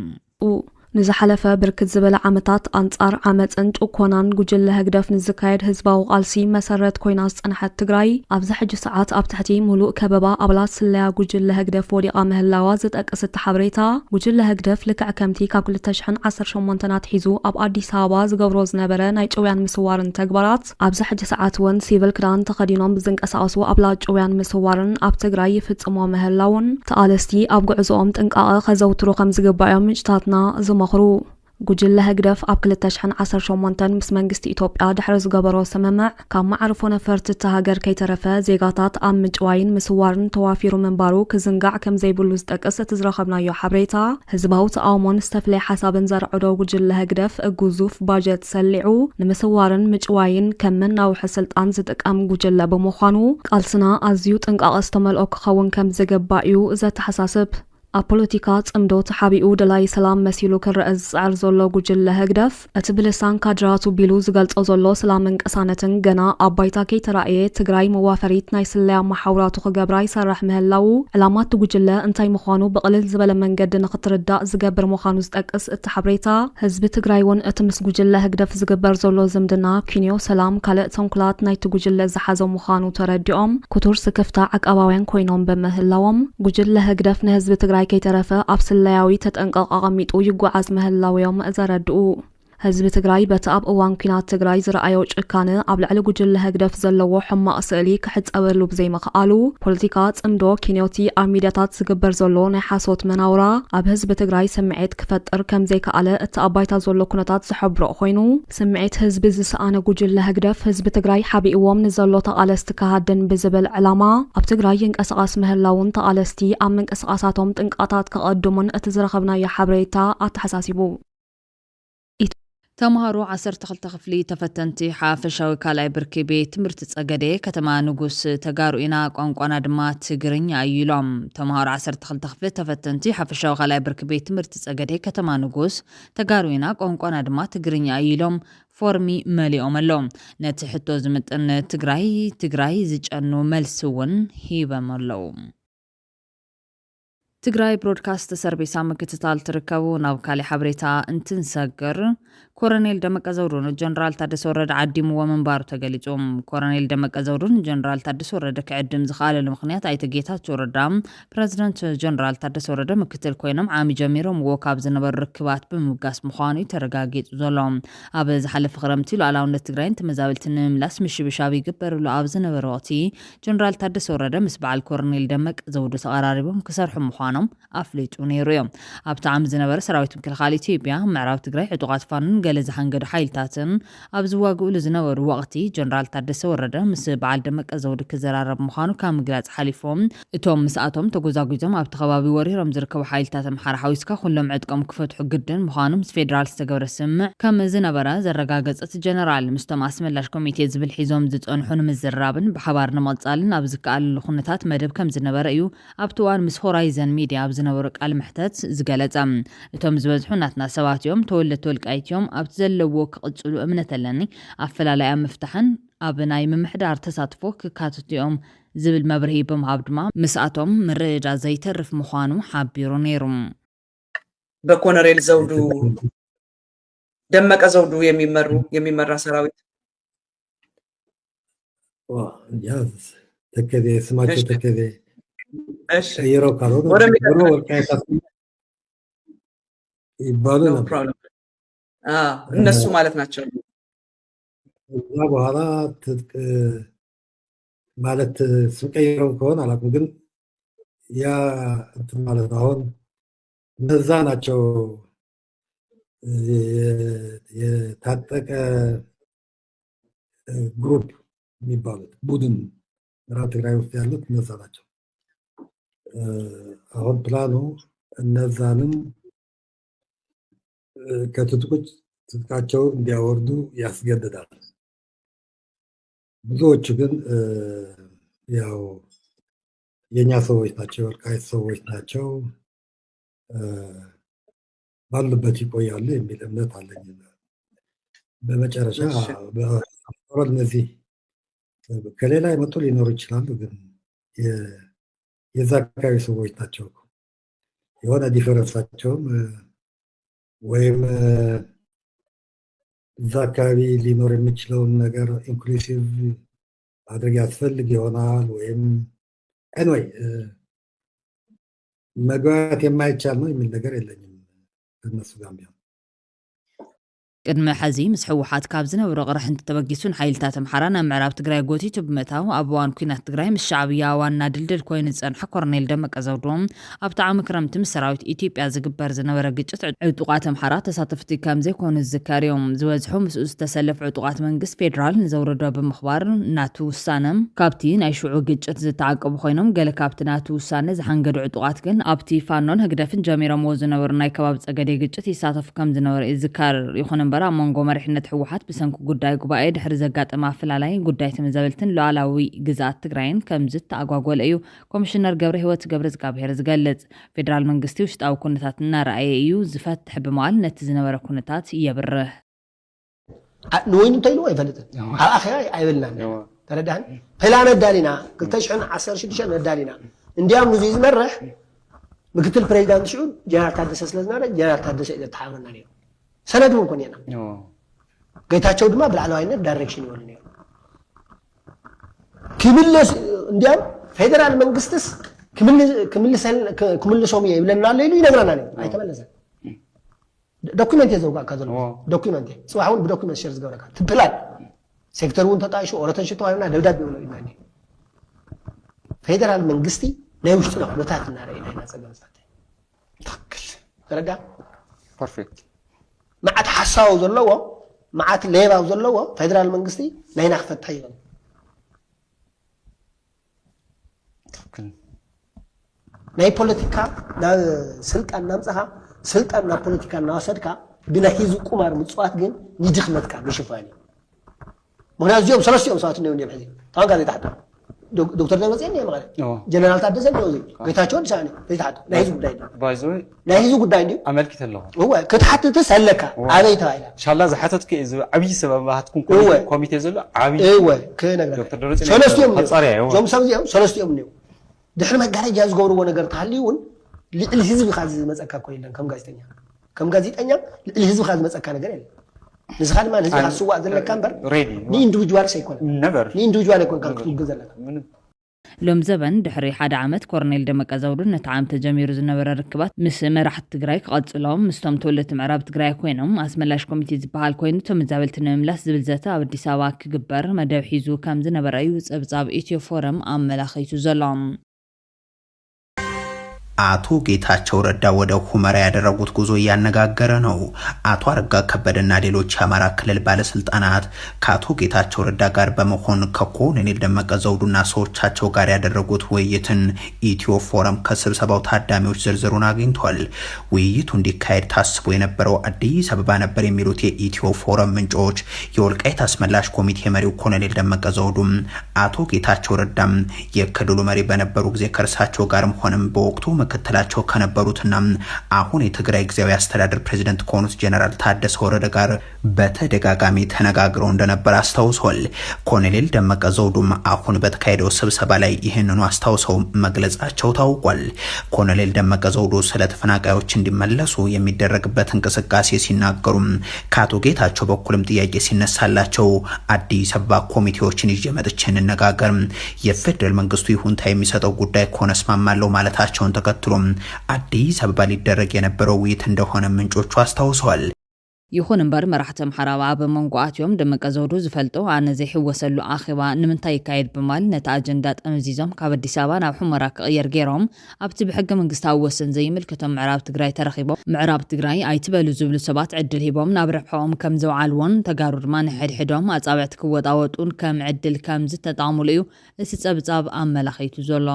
ንዝሓለፈ ብርክት ዝበለ ዓመታት አንጻር ዓመፅን ጭኮናን ጉጅለ ህግደፍ ንዝካየድ ህዝባዊ ቃልሲ መሰረት ኮይና ዝጸንሐት ትግራይ ኣብዚ ሕጂ ሰዓት ኣብ ትሕቲ ሙሉእ ከበባ ኣባላት ስልያ ጉጅለ ህግደፍ ወዲቓ ምህላዋ ዝጠቅስ እቲ ሓበሬታ ጉጅለ ህግደፍ ልክዕ ከምቲ ካብ 2018 ናትሒዙ ኣብ ኣዲስ ኣበባ ዝገብሮ ዝነበረ ናይ ጭውያን ምስዋርን ተግባራት ኣብዚ ሕጂ ሰዓት እውን ሲቪል ክዳን ተኸዲኖም ዝንቀሳቐሱ ኣባላት ጭውያን ምስዋርን ኣብ ትግራይ ይፍጽሞ ምህላውን ተቃለስቲ ኣብ ጉዕዞኦም ጥንቃቐ ከዘውትሩ ከም ዝግባኦም ምንጭታትና ዝመኽሩ ጉጅለ ህግደፍ ኣብ 2018 ምስ መንግስቲ ኢትዮጵያ ድሕሪ ዝገበሮ ስምምዕ ካብ ማዕርፎ ነፈርቲ እቲ ሃገር ከይተረፈ ዜጋታት ኣብ ምጭዋይን ምስዋርን ተዋፊሩ ምንባሩ ክዝንጋዕ ከም ዘይብሉ ዝጠቅስ እቲ ዝረኸብናዮ ሓበሬታ ህዝባዊ ተቃውሞን ዝተፍለየ ሓሳብን ዘርዕዶ ጉጅለ ህግደፍ ግዙፍ ባጀት ሰሊዑ ንምስዋርን ምጭዋይን ከም መናውሒ ስልጣን ዝጥቀም ጉጅለ ብምዃኑ ቃልስና ኣዝዩ ጥንቃቐ ዝተመልኦ ክኸውን ከም ዝግባእ እዩ ዘተሓሳስብ ኣብ ፖለቲካ ጽምዶ ተሓቢኡ ደላይ ሰላም መሲሉ ክረአ ዝጽዕር ዘሎ ጉጅለ ህግደፍ እቲ ብልሳን ካድራቱ ቢሉ ዝገልጾ ዘሎ ሰላምን ቅሳነትን ገና ኣብ ባይታ ከይተራእየ ትግራይ መዋፈሪት ናይ ስልያ ማሕበራቱ ክገብራ ይሰርሕ ምህላው ዕላማት ጉጅለ እንታይ ምዃኑ ብቕልል ዝበለ መንገዲ ንኽትርዳእ ዝገብር ምዃኑ ዝጠቅስ እቲ ሓበሬታ ህዝቢ ትግራይ እውን እቲ ምስ ጉጅለ ህግደፍ ዝግበር ዘሎ ዝምድና ኪንዮ ሰላም ካልእ ተንኩላት ናይቲ ጉጅለ ዝሓዘ ምዃኑ ተረዲኦም ኩቱር ስክፍታ ዓቀባውያን ኮይኖም በምህላዎም ጉጅለ ህግደፍ ንህዝቢ ትግራይ ከይተረፈ ኣብ ስልያዊ ተጠንቀቕ ኣቐሚጡ ይጓዓዝ ምህላውዮም ዘረድኡ ህዝቢ ትግራይ በቲ ኣብ እዋን ኩናት ትግራይ ዝረኣዮ ጭካነ ኣብ ልዕሊ ጉጅለ ህግደፍ ዘለዎ ሕማቕ ስእሊ ክሕጸበሉ ብዘይምኽኣሉ ፖለቲካ ጽምዶ ኪንዮቲ ኣብ ሚድያታት ዝግበር ዘሎ ናይ ሓሶት መናውራ ኣብ ህዝቢ ትግራይ ስምዒት ክፈጥር ከም ዘይከኣለ እቲ ኣብ ባይታ ዘሎ ኩነታት ዝሕብሮ ኮይኑ ስምዒት ህዝቢ ዝሰኣነ ጉጅለ ህግደፍ ህዝቢ ትግራይ ሓቢእዎም ንዘሎ ተቓለስቲ ክሃድን ብዝብል ዕላማ ኣብ ትግራይ ይንቀሳቐስ ምህላውን ተቓለስቲ ኣብ ምንቅስቓሳቶም ጥንቃታት ክቐድሙን እቲ ዝረኸብናዮ ሓበሬታ ኣተሓሳሲቡ ተምሃሮ 12 ክፍሊ ተፈተንቲ ሓፈሻዊ ካልኣይ ብርኪ ቤት ትምህርቲ ጸገዴ ከተማ ንጉስ ተጋሩኢና ቋንቋና ድማ ትግርኛ ኢሎም ተምሃሮ 12 ክፍሊ ተፈተንቲ ሓፈሻዊ ካልኣይ ብርኪ ቤት ትምህርቲ ጸገዴ ከተማ ንጉስ ተጋሩኢና ቋንቋና ድማ ትግርኛ ኢሎም ፎርሚ መሊኦም ኣሎም ነቲ ሕቶ ዝምጥን ትግራይ ዝጨኑ መልሲ እውን ሂቦም ኣለው ትግራይ ብሮድካስት ሰርቪስ ምክትታል ትርከቡ ናብ ካሊእ ሓበሬታ እንትንሰግር ኮሎኔል ደመቀ ዘውዱ ጀነራል ታደሰ ወረደ ዓዲምዎ ምንባሩ ተገሊጹ ኮሎኔል ደመቀ ዘውዱ ጀነራል ታደሰ ወረደ ክዕድም ዝኽኣለሉ ምኽንያት ኣይተ ጌታቸው ረዳ ፕሬዝደንት ጀነራል ታደሰ ወረደ ምክትል ኮይኖም ዓሚ ጀሚሮም ካብ ዝነበሩ ርክባት ብምብጋስ ምዃኑ ተረጋጊጹ ዘሎ ኣብ ዝሓለፈ ክረምቲ ሉዓላውነት ትግራይን ተመዛበልቲ ንምምላስ ምሽብሻብ ይግበረሉ ኣብ ዝነበረ ወቅቲ ጀነራል ታደሰ ወረደ ምስ በዓል ኮሎኔል ደመቀ ዘውዱ ተቀራሪቦም ክሰርሑ ምዃኖም ምዃኖም ኣፍሊጡ ነይሩ እዮም ኣብቲ ዓም ዝነበረ ሰራዊት ምክልኻል ኢትዮጵያ ምዕራብ ትግራይ ዕጡቃት ፋኖን ገለ ዝሓንገዱ ሓይልታትን ኣብ ዝዋግኡሉ ዝነበሩ ወቅቲ ጀነራል ታደሰ ወረደ ምስ በዓል ደመቀ ዘውዱ ክዘራረብ ምዃኑ ካብ ምግላጽ ሓሊፎም እቶም ምስኣቶም ተጎዛጉዞም ኣብቲ ከባቢ ወሪሮም ዝርከቡ ሓይልታት ኣምሓራ ሓዊስካ ኩሎም ዕጥቆም ክፈትሑ ግድን ምዃኑ ምስ ፌደራል ዝተገበረ ስምዕ ከም ዝነበረ ዘረጋገጸት ጀነራል ምስቶም ኣስመላሽ ኮሚቴ ዝብል ሒዞም ዝጸንሑ ንምዝራብን ብሓባር ንምቕጻልን ኣብ ዝከኣልሉ ኩነታት መደብ ከም ዝነበረ እዩ ኣብቲ እዋን ምስ ሆራይዘን ሚድያ ኣብ ዝነበሩ ቃል ምሕተት ዝገለጸ እቶም ዝበዝሑ ናትና ሰባት እዮም ተወለድቲ ወልቃይት እዮም ኣብቲ ዘለዎ ክቕጽሉ እምነት ኣለኒ ኣፈላላይ ምፍታሕን ኣብ ናይ ምምሕዳር ተሳትፎ ክካተቱ እዮም ዝብል መብርሂ ብምሃብ ድማ ምስኣቶም ምርድዳ ዘይተርፍ ምዃኑ ሓቢሩ ነይሩ በኮሎኔል ዘውዱ ደመቀ ዘውዱ የሚመራ ሰራዊት ተከዜ ስማቸው ተከዜ እሺ ቀይሮ ካልሆነ ወልቃይት ይባሉ ነበር እነሱ ማለት ናቸው እና በኋላ ማለት ስም ቀይረው ከሆነ አላውቅም ግን ያ እንትን ማለት ነው አሁን እነዛ ናቸው የታጠቀ ግሩፕ የሚባሉት ቡድን ምዕራብ ትግራይ ውስጥ ያሉት እነዛ ናቸው አሁን ፕላኑ እነዛንም ትጥቃቸው እንዲያወርዱ ያስገድዳል ብዙዎቹ ግን ያው የኛ ሰዎች ናቸው ወልቃይት ሰዎች ናቸው ባሉበት ይቆያሉ የሚል እምነት አለኝ በመጨረሻ እነዚህ ከሌላ የመጡ ሊኖሩ ይችላሉ ግን የዛ አካባቢ ሰዎች ናቸው የሆነ ዲፈረንሳቸውም ወይም እዛ አካባቢ ሊኖር የሚችለውን ነገር ኢንክሉሲቭ አድርግ ያስፈልግ ይሆናል ወይም anyway መግባት የማይቻል ነው የሚል ነገር የለኝም እነሱ ጋር ቢሆን ቅድመ ሕዚ ምስ ሕወሓት ካብ ዝነበሩ ቅርሕንቲ ተበጊሱን ሓይልታት ኣምሓራ ናብ ምዕራብ ትግራይ ጎቲቱ ብምእታው ኣብ እዋን ኩናት ትግራይ ምስ ሻዕብያ ዋና ድልድል ኮይኑ ዝጸንሐ ኮሎኔል ደመቀ ዘውዱ ኣብቲ ዓመ ክረምቲ ምስ ሰራዊት ኢትዮጵያ ዝግበር ዝነበረ ግጭት ዕጡቃት ኣምሓራ ተሳተፍቲ ከም ዘይኮኑ ዝዝከር እዮም ዝበዝሑ ምስኡ ዝተሰለፉ ዕጡቃት መንግስት ፌደራል ንዘውረዶ ብምኽባር ናቱ ውሳነ ካብቲ ናይ ሽዑ ግጭት ዝተዓቀቡ ኮይኖም ገለ ካብቲ ናቱ ውሳነ ዝሓንገዱ ዕጡቃት ግን ኣብቲ ፋኖን ህግደፍን ጀሚሮምዎ ዝነበሩ ናይ ከባቢ ፀገዴ ግጭት ይሳተፉ ከም ዝነበረ ይዝከር ይኹን እምበር መንጎ መሪሕነት ሕወሓት ብሰንኩ ጉዳይ ጉባኤ ድሕሪ ዘጋጠመ ኣፈላላይ ጉዳይ ተመዛበልትን ሉዓላዊ ግዛኣት ትግራይን ከም ዝተኣጓጎለ እዩ ኮሚሽነር ገብረ ህይወት ገብረ ዝጋብሔር ዝገልጽ ፌደራል መንግስቲ ውሽጣዊ ኩነታት እናረኣየ እዩ ዝፈትሕ ብምባል ነቲ ዝነበረ ኩነታት የብርህ ንወይኑ እንተይሉ ኣይፈልጥን ኣብ ኣኼራ ኣይብልናን ተረዳህን ፕላን ኣዳሊና 2016 ነዳሊና እንዲያም ንዙ ዝመርሕ ምክትል ፕሬዚዳንት ሽዑ ጀነራል ታደሰ ስለዝነበረ ጀነራል ታደሰ እዩ ተሓብረና ነይሩ ሰነድ ምን ኮን የና ጌታቸው ድማ ብላዕለዋይነት ዳይሬክሽን ይወል ነይሩ ክምልስ እንዲያም ፌደራል መንግስትስ ክምልሶም ይብለና አለ ኢሉ ይነግረና ነይሩ ኣይተመለሰን ዶክመንት የዘውጋ ካዘሉ ዶክመንት ጽዋውን በዶክመንት ሼር ዝገብረካ ትፕላን ሴክተሩን ተጣይሹ ኦረተን ሽቶ አይና ደብዳቤ ብለው ይናኒ ፌደራል መንግስቲ ናይ ውሽጥና ኩነታት እናረአይና ኢና ጸገምታት ታክል ተረዳ ፐርፌክት معت حساو زلوا معت ليباو زلوا فدرال منغستي ناينا خفتح يبل ناي بوليتيكا نا سلطان نمصها سلطان نا بوليتيكا نا وسدكا بنا هيزو قمار مصوات ግን يدخمتكا بشفاني مغناز يوم 3 يوم ساعات ነው እንደዚህ ታንጋ ተጣጣ ዶክተር ደመጽን ነው ማለት ጀነራል ታደሰ ነው እዚህ ጌታቸው ዲሳኒ ተጣጣ ለህዝብ ጉዳይ ባይዞይ ለህዝብ ጉዳይ እንዴ አመልክተለው هو ከተሐተተ ሰለካ አበይታ አይላ ኢንሻአላህ ዘሐተትከ እዚ አብይ ሰበብ ሃትኩም ኮሚቴ ዘሎ አብይ እወ ከነገር ዶክተር ደረጽ ሰለስቲዮም ዞም ሰብዚኦም ሰለስቲዮም ነው ድሕሪ መጋረጃ ዝገብርዎ ነገር ታህሊውን ልዕል ህዝብ ካዝ መጸካ ኮይለን ከም ጋዜጠኛ ልዕል ህዝብ ካዝ መጸካ ነገር የለ ንስኻድ ማለት ህዝብ ካስዋ ዘለካ እምበር ኒ ኢንዲቪጁዋል ሳይኮን ነበር ኒ ኢንዲቪጁዋል ይኮን ካልኩ ዘለካ ሎም ዘበን ድሕሪ ሓደ ዓመት ኮሎኔል ደመቀ ዘውዱ ነቲ ዓም ተጀሚሩ ዝነበረ ርክባት ምስ መራሕቲ ትግራይ ክቐጽሎም ምስቶም ተወለድቲ ምዕራብ ትግራይ ኮይኖም ኣስመላሽ ኮሚቴ ዝበሃል ኮይኑ ተመዛበልቲ ንምምላስ ዝብል ዘተ ኣብ ኣዲስ ኣበባ ክግበር መደብ ሒዙ ከም ዝነበረ እዩ ጸብጻብ ኢትዮ ፎረም ኣመላኺቱ ዘሎ አቶ ጌታቸው ረዳ ወደ ሁመራ ያደረጉት ጉዞ እያነጋገረ ነው። አቶ አረጋ ከበደና ሌሎች የአማራ ክልል ባለስልጣናት ከአቶ ጌታቸው ረዳ ጋር በመሆን ከኮሎኔል ደመቀ ዘውዱና ሰዎቻቸው ጋር ያደረጉት ውይይትን ኢትዮ ፎረም ከስብሰባው ታዳሚዎች ዝርዝሩን አግኝቷል። ውይይቱ እንዲካሄድ ታስቦ የነበረው አዲስ አበባ ነበር የሚሉት የኢትዮ ፎረም ምንጮች የወልቃይት አስመላሽ ኮሚቴ መሪው ኮሎኔል ደመቀ ዘውዱም አቶ ጌታቸው ረዳም የክልሉ መሪ በነበሩ ጊዜ ከእርሳቸው ጋርም ሆነም በወቅቱ ምክትላቸው ከነበሩትና አሁን የትግራይ ጊዜያዊ አስተዳደር ፕሬዝዳንት ከሆኑት ጀነራል ታደሰ ወረደ ጋር በተደጋጋሚ ተነጋግረው እንደነበር አስታውሷል። ኮሎኔል ደመቀ ዘውዱም አሁን በተካሄደው ስብሰባ ላይ ይህንኑ አስታውሰው መግለጻቸው ታውቋል። ኮሎኔል ደመቀ ዘውዱ ስለ ተፈናቃዮች እንዲመለሱ የሚደረግበት እንቅስቃሴ ሲናገሩም ከአቶ ጌታቸው በኩልም ጥያቄ ሲነሳላቸው አዲስ አበባ ኮሚቴዎችን ይዤ መጥቼ እንነጋገር፣ የፌደራል መንግስቱ ይሁንታ የሚሰጠው ጉዳይ ከሆነ እስማማለሁ ማለታቸውን ተከትሎ አዲስ አበባ ሊደረግ የነበረው ውይይት እንደሆነ ምንጮቹ አስታውሰዋል። ይኹን እምበር መራሕቲ ኣምሓራ ኣብ መንጓኣትዮም ደመቀ ዘውዱ ዝፈልጦ ኣነ ዘይሕወሰሉ ኣኼባ ንምንታይ ይካየድ በማል ነቲ ኣጀንዳ ጠምዚዞም ካብ ኣዲስ ኣበባ ናብ ሑመራ ክቕየር ገይሮም ኣብቲ ብሕገ መንግስታዊ ወሰን ዘይምልከቶም ምዕራብ ትግራይ ተረኺቦም ምዕራብ ትግራይ ኣይትበሉ ዝብሉ ሰባት ዕድል ሂቦም ናብ ረብሖም ከም ዘውዓልዎን ተጋሩ ድማ ንሕድሕዶም ኣጻብዕቲ ክወጣወጡን ከም ዕድል ከም ዝተጣቕሙሉ እዩ እቲ ጸብጻብ ኣመላኺቱ ዘሎ።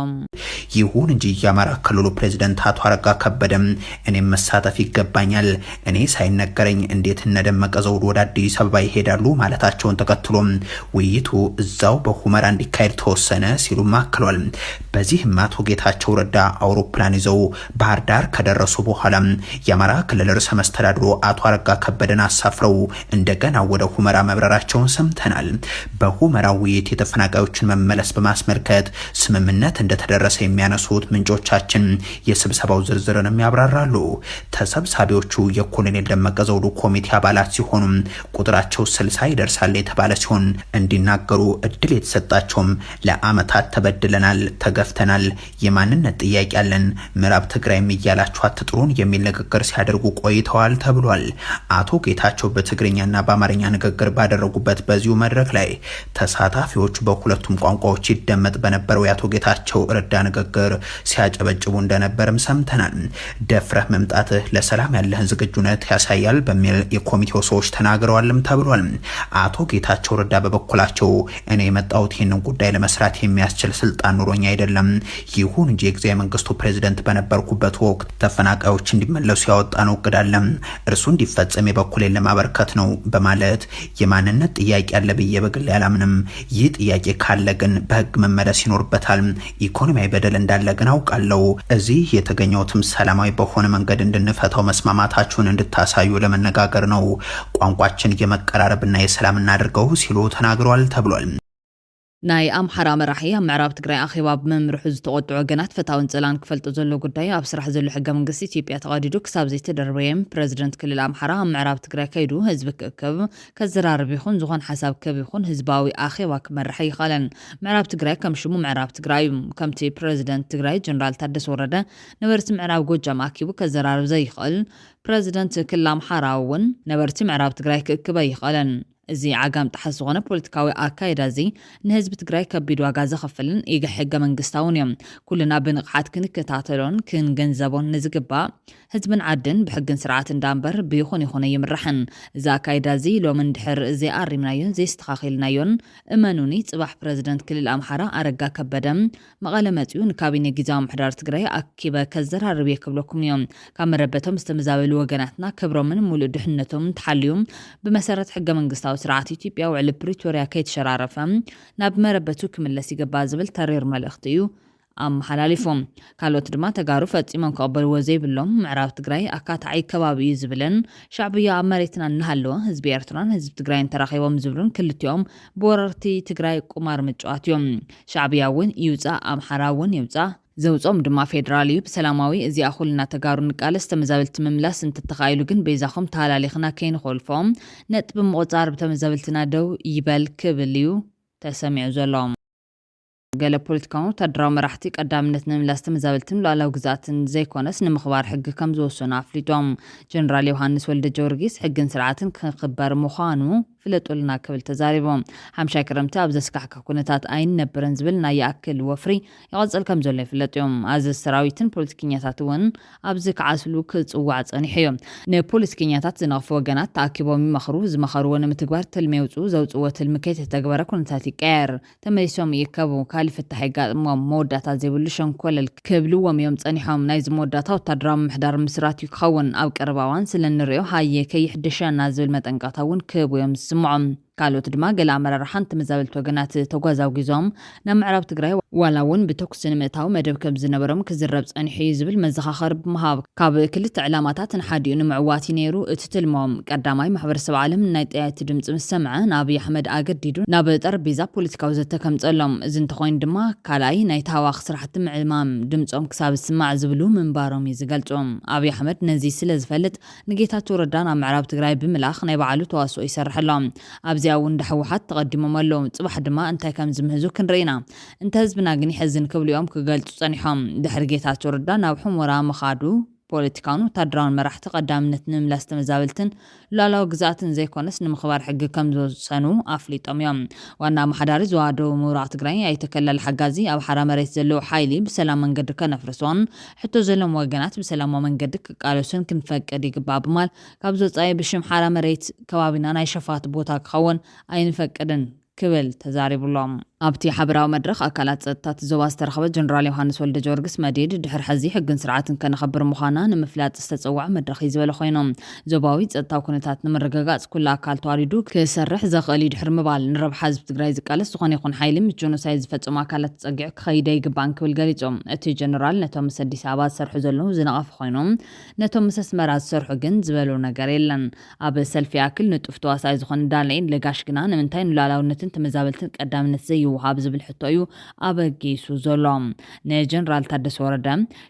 ይሁን እንጂ የአማራ ክልሉ ፕሬዝዳንት አቶ አረጋ ከበደም እኔም መሳተፍ ይገባኛል፣ እኔ ሳይነገረኝ እንዴት እነደመቀ ዘውዱ ወደ አዲስ አበባ ይሄዳሉ ማለታቸውን ተከትሎ ውይይቱ እዛው በሁመራ እንዲካሄድ ተወሰነ ሲሉ ማክሏል። በዚህም አቶ ጌታቸው ረዳ አውሮፕላን ይዘው ባህር ዳር ከደረሱ በኋላ የአማራ ክልል ርዕሰ መስተዳድሩ አቶ አረጋ ከበደን አሳፍረው እንደገና ወደ ሁመራ መብረራቸውን ሰምተናል። በሁመራ ውይይት የተፈናቃዮችን መመለስ በማስመልከት ስምምነት እንደተደረሰ የሚያነሱት ምንጮቻችን የስብሰባው ዝርዝርንም ያብራራሉ። ተሰብሳቢዎቹ የኮሎኔል ደመቀ ዘውዱ ኮሚቴ አባላት ሲሆኑ ቁጥራቸው 60 ይደርሳል የተባለ ሲሆን እንዲናገሩ እድል የተሰጣቸውም ለአመታት ተበድለናል፣ ተገፍተናል፣ የማንነት ጥያቄ ያለን፣ ምዕራብ ትግራይም እያላችሁ አትጥሩን የሚል ንግግር ሲያደርጉ ቆይተዋል ተብሏል። አቶ ጌታቸው በትግርኛና በአማርኛ ንግግር ባደረጉበት በዚሁ መድረክ ላይ ተሳታፊዎች በሁለቱም ቋንቋዎች ይደመጥ በነበረው የአቶ ጌታቸው ረዳ ንግግር ሲያጨበጭቡ እንደነበርም ሰምተናል። ደፍረህ መምጣትህ ለሰላም ያለህን ዝግጁነት ያሳያል በሚል የኮሚቴው ሰዎች ተናግረዋልም ተብሏል። አቶ ጌታቸው ረዳ በበኩላቸው እኔ የመጣሁት ይህንን ጉዳይ ለመስራት የሚያስችል ስልጣን ኑሮኝ አይደለም፣ ይሁን እንጂ የጊዜያዊ መንግስቱ ፕሬዝዳንት በነበርኩበት ወቅት ተፈናቃዮች እንዲመለሱ ያወጣነው እቅድ አለ፣ እርሱ እንዲፈጸም የበኩሌን ለማበርከት ነው በማለት የማንነት ጥያቄ አለ ብዬ በግል ያላምንም፣ ይህ ጥያቄ ካለ ግን በህግ መመለስ ይኖርበታል፣ ኢኮኖሚያዊ በደል እንዳለ ግን አውቃለሁ፣ እዚህ የተገኘውትም ሰላማዊ በሆነ መንገድ እንድንፈታው መስማማታችሁን እንድታሳዩ ለመነጋገር ነው፣ ቋንቋችን የመቀራረብና የሰላም እናድርገው ሲሉ ተናግረዋል ተብሏል። ናይ ኣምሓራ መራሒ ኣብ ምዕራብ ትግራይ ኣኼባ ብመምርሑ ዝተቆጥዑ ወገናት ፈታውን ፀላን ክፈልጡ ዘሎ ጉዳይ ኣብ ስራሕ ዘሎ ሕገ መንግስቲ ኢትዮጵያ ተቐዲዱ ክሳብ ዘይተደረበየም ፕረዚደንት ክልል ኣምሓራ ኣብ ምዕራብ ትግራይ ከይዱ ህዝቢ ክእከብ ከዘራርብ ይኹን ዝኾን ሓሳብ ከብ ይኹን ህዝባዊ ኣኼባ ክመርሕ ይኸለን። ምዕራብ ትግራይ ከም ሽሙ ምዕራብ ትግራይ እዩ። ከምቲ ፕረዚደንት ትግራይ ጀነራል ታደሰ ወረደ ነበርቲ ምዕራብ ጎጃም ኣኪቡ ከዘራርብ ዘይኽእል ፕረዚደንት ክልል ኣምሓራ እውን ነበርቲ ምዕራብ ትግራይ ክእክበ ይኸለን። እዚ ዓጋም ጣሓስ ዝኾነ ፖለቲካዊ ኣካይዳ እዚ ንህዝቢ ትግራይ ከቢድ ዋጋ ዘኸፍልን ኢገ ሕገ መንግስታውን እዮም። ኩልና ብንቕሓት ክንከታተሎን ክንገንዘቦን ንዝግባእ ህዝብን ዓድን ብሕግን ስርዓትን ዳንበር ብይኹን ይኹነ ይምራሕን። እዚ ኣካይዳ እዚ ሎሚ እንድሕር ዘይኣሪምናዮን ዘይስተኻኺልናዮን እመኑኒ ፅባሕ ፕረዚደንት ክልል ኣምሓራ አረጋ ከበደ መቐለ መፅኡ ንካቢነ ጊዜያዊ ምሕዳር ትግራይ ኣኪበ ከዘራርብ የክብለኩም እዮም። ካብ መረበቶም ዝተመዛበሉ ወገናትና ክብሮምን ሙሉእ ድሕነቶም ተሓልዩ ብመሰረት ሕገ መንግስታዊ ስርዓት ኢትዮጵያ ውዕል ፕሪቶሪያ ከይተሸራረፈ ናብ መረበቱ ክምለስ ይግባእ ዝብል ተሪር መልእኽቲ እዩ ኣመሓላሊፎም። ካልኦት ድማ ተጋሩ ፈፂሞም ክቕበልዎ ዘይብሎም ምዕራብ ትግራይ ኣካታዓይ ከባቢ እዩ ዝብልን ሻዕብያ ኣብ መሬትና እናሃለወ ህዝቢ ኤርትራን ህዝቢ ትግራይን ተራኺቦም ዝብሉን ክልቲኦም ብወረርቲ ትግራይ ቁማር ምጭዋት እዮም። ሻዕብያ እውን ይውፃእ፣ ኣምሓራ እውን ይውፃእ፣ ዘውጾም ድማ ፌደራል እዩ። ብሰላማዊ እዚኣ ኩልና ተጋሩ ንቃለስ ተመዛበልቲ ምምላስ እንትተኻኢሉ ግን ቤዛኹም ተሃላሊኽና ከይንኸልፎም ነጥቢ ምቑፃር ብተመዛበልትና ደው ይበል ክብል እዩ ተሰሚዑ ዘሎ። ገለ ፖለቲካውን ወታደራዊ መራሕቲ ቀዳምነት ንምምላስ ተመዛበልትን ሉዓላዊ ግዛኣትን ዘይኮነስ ንምኽባር ሕጊ ከም ዝወሰኑ ኣፍሊጦም። ጀነራል ዮሃንስ ወልደ ጀወርጊስ ሕግን ስርዓትን ክኽበር ምዃኑ ፍለጡልና ክብል ተዛሪቦም ሓምሻይ ክረምቲ ኣብ ዘስካሕካ ኩነታት ኣይነበረን ዝብል ናይ ያክል ወፍሪ ይቐጽል ከም ዘሎ ይፍለጥ እዮም ኣዝ ሰራዊትን ፖለቲከኛታት እውን ኣብዚ ከዓስሉ ክጽዋዕ ጸኒሑ እዮም ንፖለቲከኛታት ዝነቕፉ ወገናት ተኣኪቦም ይመኽሩ ዝመኸርዎ ንምትግባር ትልሚ የውፅኡ ዘውፅዎ ትልሚ ከይተተግበረ ኩነታት ይቀየር ተመሊሶም ይከቡ ካሊእ ፍታሕ ይጋጥሞም መወዳእታ ዘይብሉ ሸንኮለል ክብልዎም እዮም ጸኒሖም ናይ ዝመወዳእታ ወታደራዊ ምሕዳር ምስራት ይክኸውን ኣብ ቀረባ እዋን ስለ ንሪኦ ሃየ ከይሕድሸና ዝብል መጠንቀቕታ እውን ክህቡ እዮም ዝስምዖም ካልኦት ድማ ገለ ኣመራርሓን ተመዛበልቲ ወገናት ተጓዛውጊዞም ናብ ምዕራብ ትግራይ ዋላ እውን ብተኩስ ንምእታው መደብ ከም ዝነበሮም ክዝረብ ጸኒሑ ዝብል መዘኻኸሪ ብምሃብ ካብ ክልተ ዕላማታት ንሓዲኡ ንምዕዋት ነይሩ እቲ ትልሞም ቀዳማይ ማሕበረሰብ ዓለም ናይ ጥያቲ ድምፂ ምስ ሰምዐ ንኣብይ ኣሕመድ ኣገዲዱ ናብ ጠረጴዛ ፖለቲካዊ ዘተከምፀሎም እዚ እንተኮይኑ ድማ ካልኣይ ናይ ታዋኽ ስራሕቲ ምዕማም ድምፆም ክሳብ ዝስማዕ ዝብሉ ምንባሮም እዩ ዝገልጾም ኣብይ ኣሕመድ ነዚ ስለ ዝፈልጥ ንጌታቸው ረዳ ናብ ምዕራብ ትግራይ ብምላኽ ናይ ባዕሉ ተዋስኦ ይሰርሐሎም ኣብዚያ እውን ዳሕወሓት ተቐዲሞም ኣለዉ ጽባሕ ድማ እንታይ ከም ዝምህዙ ክንርኢና እንተ ህዝብና ግን ይሕዝን ክብልዮም ክገልጹ ጸኒሖም ድሕሪ ጌታቸው ረዳ ናብ ሑመራ መኻዱ ፖለቲካውን ወታደራውን መራሕቲ ቀዳምነት ንምምላስ ተመዛበልትን ሉዓላዊ ግዛኣትን ዘይኮነስ ንምኽባር ሕጊ ከም ዝወሰኑ ኣፍሊጦም እዮም ዋና ኣመሓዳሪ ዞባ ደቡብ ምብራቕ ትግራይ ኣይተከለል ሓጋዚ ኣብ ሓራ መሬት ዘለዎ ሓይሊ ብሰላም መንገዲ ከነፍርሶን ሕቶ ዘሎም ወገናት ብሰላማዊ መንገዲ ክቃለሱን ክንፈቅድ ይግባእ ብማል ካብ ዘወፃኢ ብሽም ሓራ መሬት ከባቢና ናይ ሸፋት ቦታ ክኸውን ኣይንፈቅድን ክብል ተዛሪብሎም ኣብቲ ሓበራዊ መድረኽ ኣካላት ጸጥታ ዞባ ዝተረኸበ ጀነራል ዮሃንስ ወልደ ጀወርግስ መዲድ ድሕሪ ሕዚ ሕግን ስርዓትን ከነኸብር ምዃና ንምፍላጥ ዝተጸዋዕ መድረኽ እዩ ዝበለ ኮይኖም ዞባዊ ጸጥታዊ ኩነታት ንምርግጋጽ ኩሉ ኣካል ተዋሪዱ ክሰርሕ ዘኽእል ድሕሪ ምባል ንረብሓ ህዝቢ ትግራይ ዝቃለስ ዝኾነ ይኹን ሓይሊ ጆኖሳይድ ዝፈጽሙ ኣካላት ፀጊዕ ክኸይደ ይግባእን ክብል ገሊጾም እቲ ጀነራል ነቶም ምስ ኣዲስ ኣበባ ዝሰርሑ ዘለዉ ዝነቐፉ ኮይኖም ነቶም ምስ ኣስመራ ዝሰርሑ ግን ዝበሉ ነገር የለን ኣብ ሰልፊ ያክል ንጡፍ ተዋሳኢ ዝኾነ ዳንኤል ለጋሽ ግና ንምንታይ ንሉዓላውነትን ተመዛበልትን ቀዳምነት ዘይወሃብ ዝብል ሕቶ እዩ ኣበጊሱ ዘሎ ንጀነራል ታደሰ ወረደ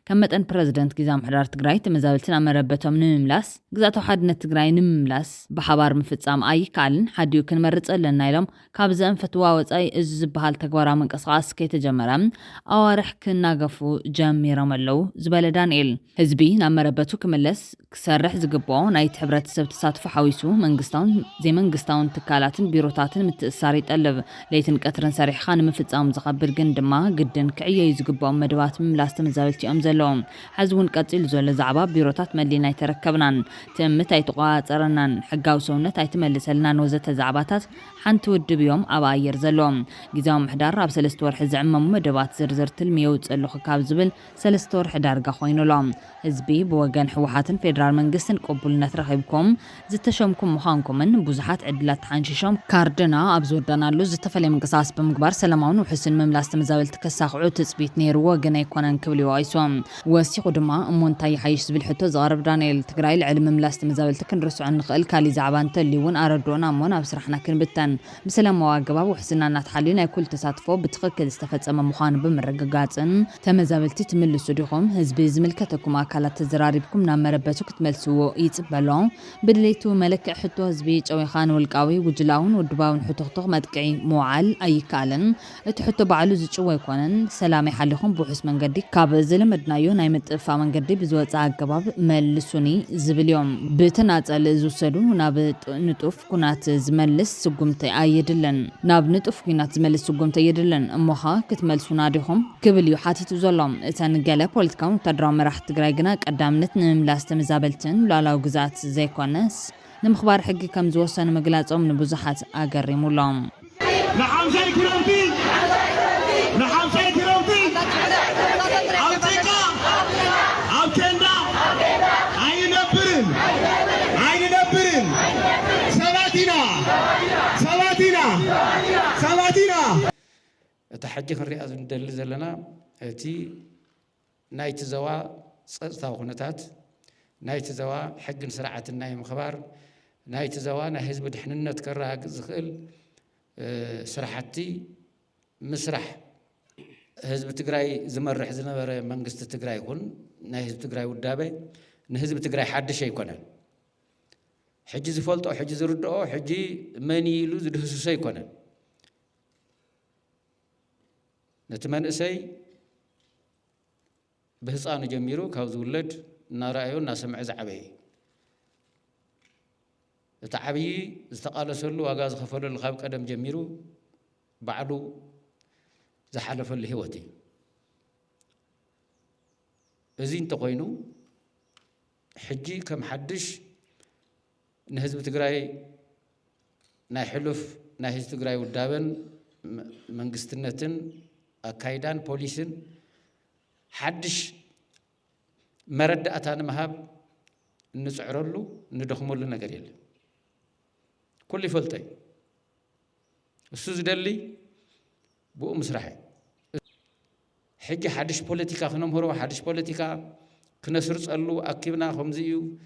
ከም መጠን ፕረዚደንት ጊዜያዊ ምምሕዳር ትግራይ ተመዛበልትን ኣመረበቶም ንምምላስ ግዛኣታዊ ሓድነት ትግራይ ንምምላስ ብሓባር ምፍጻም ኣይከኣልን ሓዲኡ ክንመርጽ ኣለና ኢሎም ካብ ዘንፈትዋ ወጻኢ እዚ ዝበሃል ተግባራዊ ምንቅስቓስ ከይተጀመረ ኣዋርሕ ክናገፉ ጀሚሮም ኣለዉ ዝበለ ዳንኤል ህዝቢ ናብ መረበቱ ክምለስ ክሰርሕ ዝግብኦ ናይቲ ሕብረተሰብ ተሳትፎ ሓዊሱ መንግስታውን ዘይመንግስታውን ትካላትን ቢሮታትን ምትእስሳር ይጠልብ ለይትን ቀትርን ሰሪሕኻ ንምፍጻም ዝኸብድ ግን ድማ ግድን ክዕየዩ ዝግብኦም መደባት ምምላስ ተመዛበልቲ እዮም ዘለዎም ሕዚ እውን ቀፂሉ ዘሎ ዛዕባ ቢሮታት መሊና ኣይተረከብናን ትእምት ኣይተቆፃፀረናን ሕጋዊ ሰውነት ኣይትመልሰልናን ወዘተ ዛዕባታት ሓንቲ ውድብ እዮም ኣብ ኣየር ዘለዎም ጊዜያዊ ምምሕዳር ኣብ 3 ወርሒ ዝዕመሙ መደባት ዝርዝር ትልሚ የውፅእ ኣለኹ ካብ ዝብል 3 ወርሒ ዳርጋ ኮይኑሎም ህዝቢ ብወገን ሕወሓትን ፌደራል መንግስትን ቅቡልነት ረኺብኩም ዝተሸምኩም ምዃንኩምን ብዙሓት ዕድላት ተሓንሺሾም ካርድና ኣብ ዝወዳናሉ ዝተፈለየ ምንቅስቓስ ብምግባር ሰላማውን ውሕስን ምምላስ ተመዛበልቲ ከሳኽዑ ትፅቢት ነይርዎ ግን ኣይኮነን ክብል ይዋይሶም ወሲኹ ድማ እሞ እንታይ ይሓይሽ ዝብል ሕቶ ዘቕርብ ዳንኤል ትግራይ ልዕሊ ምምላስ ተመዛበልቲ ክንርስዖ ንኽእል ካሊእ ዛዕባ እንተልዩ እውን ኣረድኦና እሞ ናብ ስራሕና ክንብተን ብሰላማዊ ኣገባብ ውሕስና እናተሓልዩ ናይ ኩሉ ተሳትፎ ብትኽክል ዝተፈጸመ ምዃኑ ብምርግጋፅን ተመዛበልቲ ትምልሱ ዲኹም ህዝቢ ዝምልከተኩም ኣካላት ተዘራሪብኩም ናብ መረበቱ ክትመልስዎ ይጽበሎ ብድሌቱ መልክዕ ሕቶ ህዝቢ ጨዊኻ ንውልቃዊ ጉጅላውን ውድባውን ሕቶኽቶኽ መጥቅዒ ምውዓል ኣይከኣልን እቲ ሕቶ ባዕሉ ዝጭወ ኣይኮነን ሰላም ይሓሊኹም ብውሑስ መንገዲ ካብ ዝለመድናዮ ናይ ምጥፋእ መንገዲ ብዝወፅእ ኣገባብ መልሱኒ ዝብል እዮም ብተናፀል ዝውሰዱ ናብ ንጡፍ ኩናት ዝመልስ ስጉምቲ ኣየድልን ናብ ንጡፍ ኩናት ዝመልስ ስጉምቲ ኣየድልን እሞኻ ክትመልሱና ዲኹም ክብል እዩ ሓቲቱ ዘሎም እተን ገለ ፖለቲካውን ወታደራዊ መራሕቲ ትግራይ ግና ቀዳምነት ንምምላስ ተመዛበልትን ሉዓላዊ ግዛኣት ዘይኮነስ ንምኽባር ሕጊ ከም ዝወሰኑ ምግላፆም ንብዙሓት ኣገሪሙሎም نحمزة كرامتي أبتكا أبكندا عين نبرن سباتنا تحجي خريئة ندل زلنا تي نايت زوا صوتا خنتات نايت زوا حق سرعة النايم خبر نايت زوا نحزب دحننا تكره زخل سرحتي مسرح حزب تግራይ ዝመርሕ ዝነበረ መንግስቲ ትግራይ ይኹን ናይ ህዝቢ ትግራይ ውዳበ ንህዝቢ ትግራይ ሓድሽ ኣይኮነን ሕጂ ዝፈልጦ ሕጂ ዝርድኦ ሕጂ መን ኢሉ ዝድህስሶ ኣይኮነን ነቲ መንእሰይ ብህፃኑ ጀሚሩ ካብ ዝውለድ እናረኣዩ እናሰምዐ ዝዓበየ تعبي استقال سلو أجاز خفلو الخاب قدم جميرو بعدو زحلف اللي هوتي إزين تقوينو حجي كم حدش نهزب تقراي ناي حلف ناي هز تقراي ودابن منقستنتن أكايدان بوليسن حدش مرد أتانا مهاب نسعرلو ندخمولو نقر يلي كل فلتي السوز دلي بقو مسرحي حجي حدش بوليتيكا خنم هرو حدش بوليتيكا كنسرص قالو أكيبنا خمزيو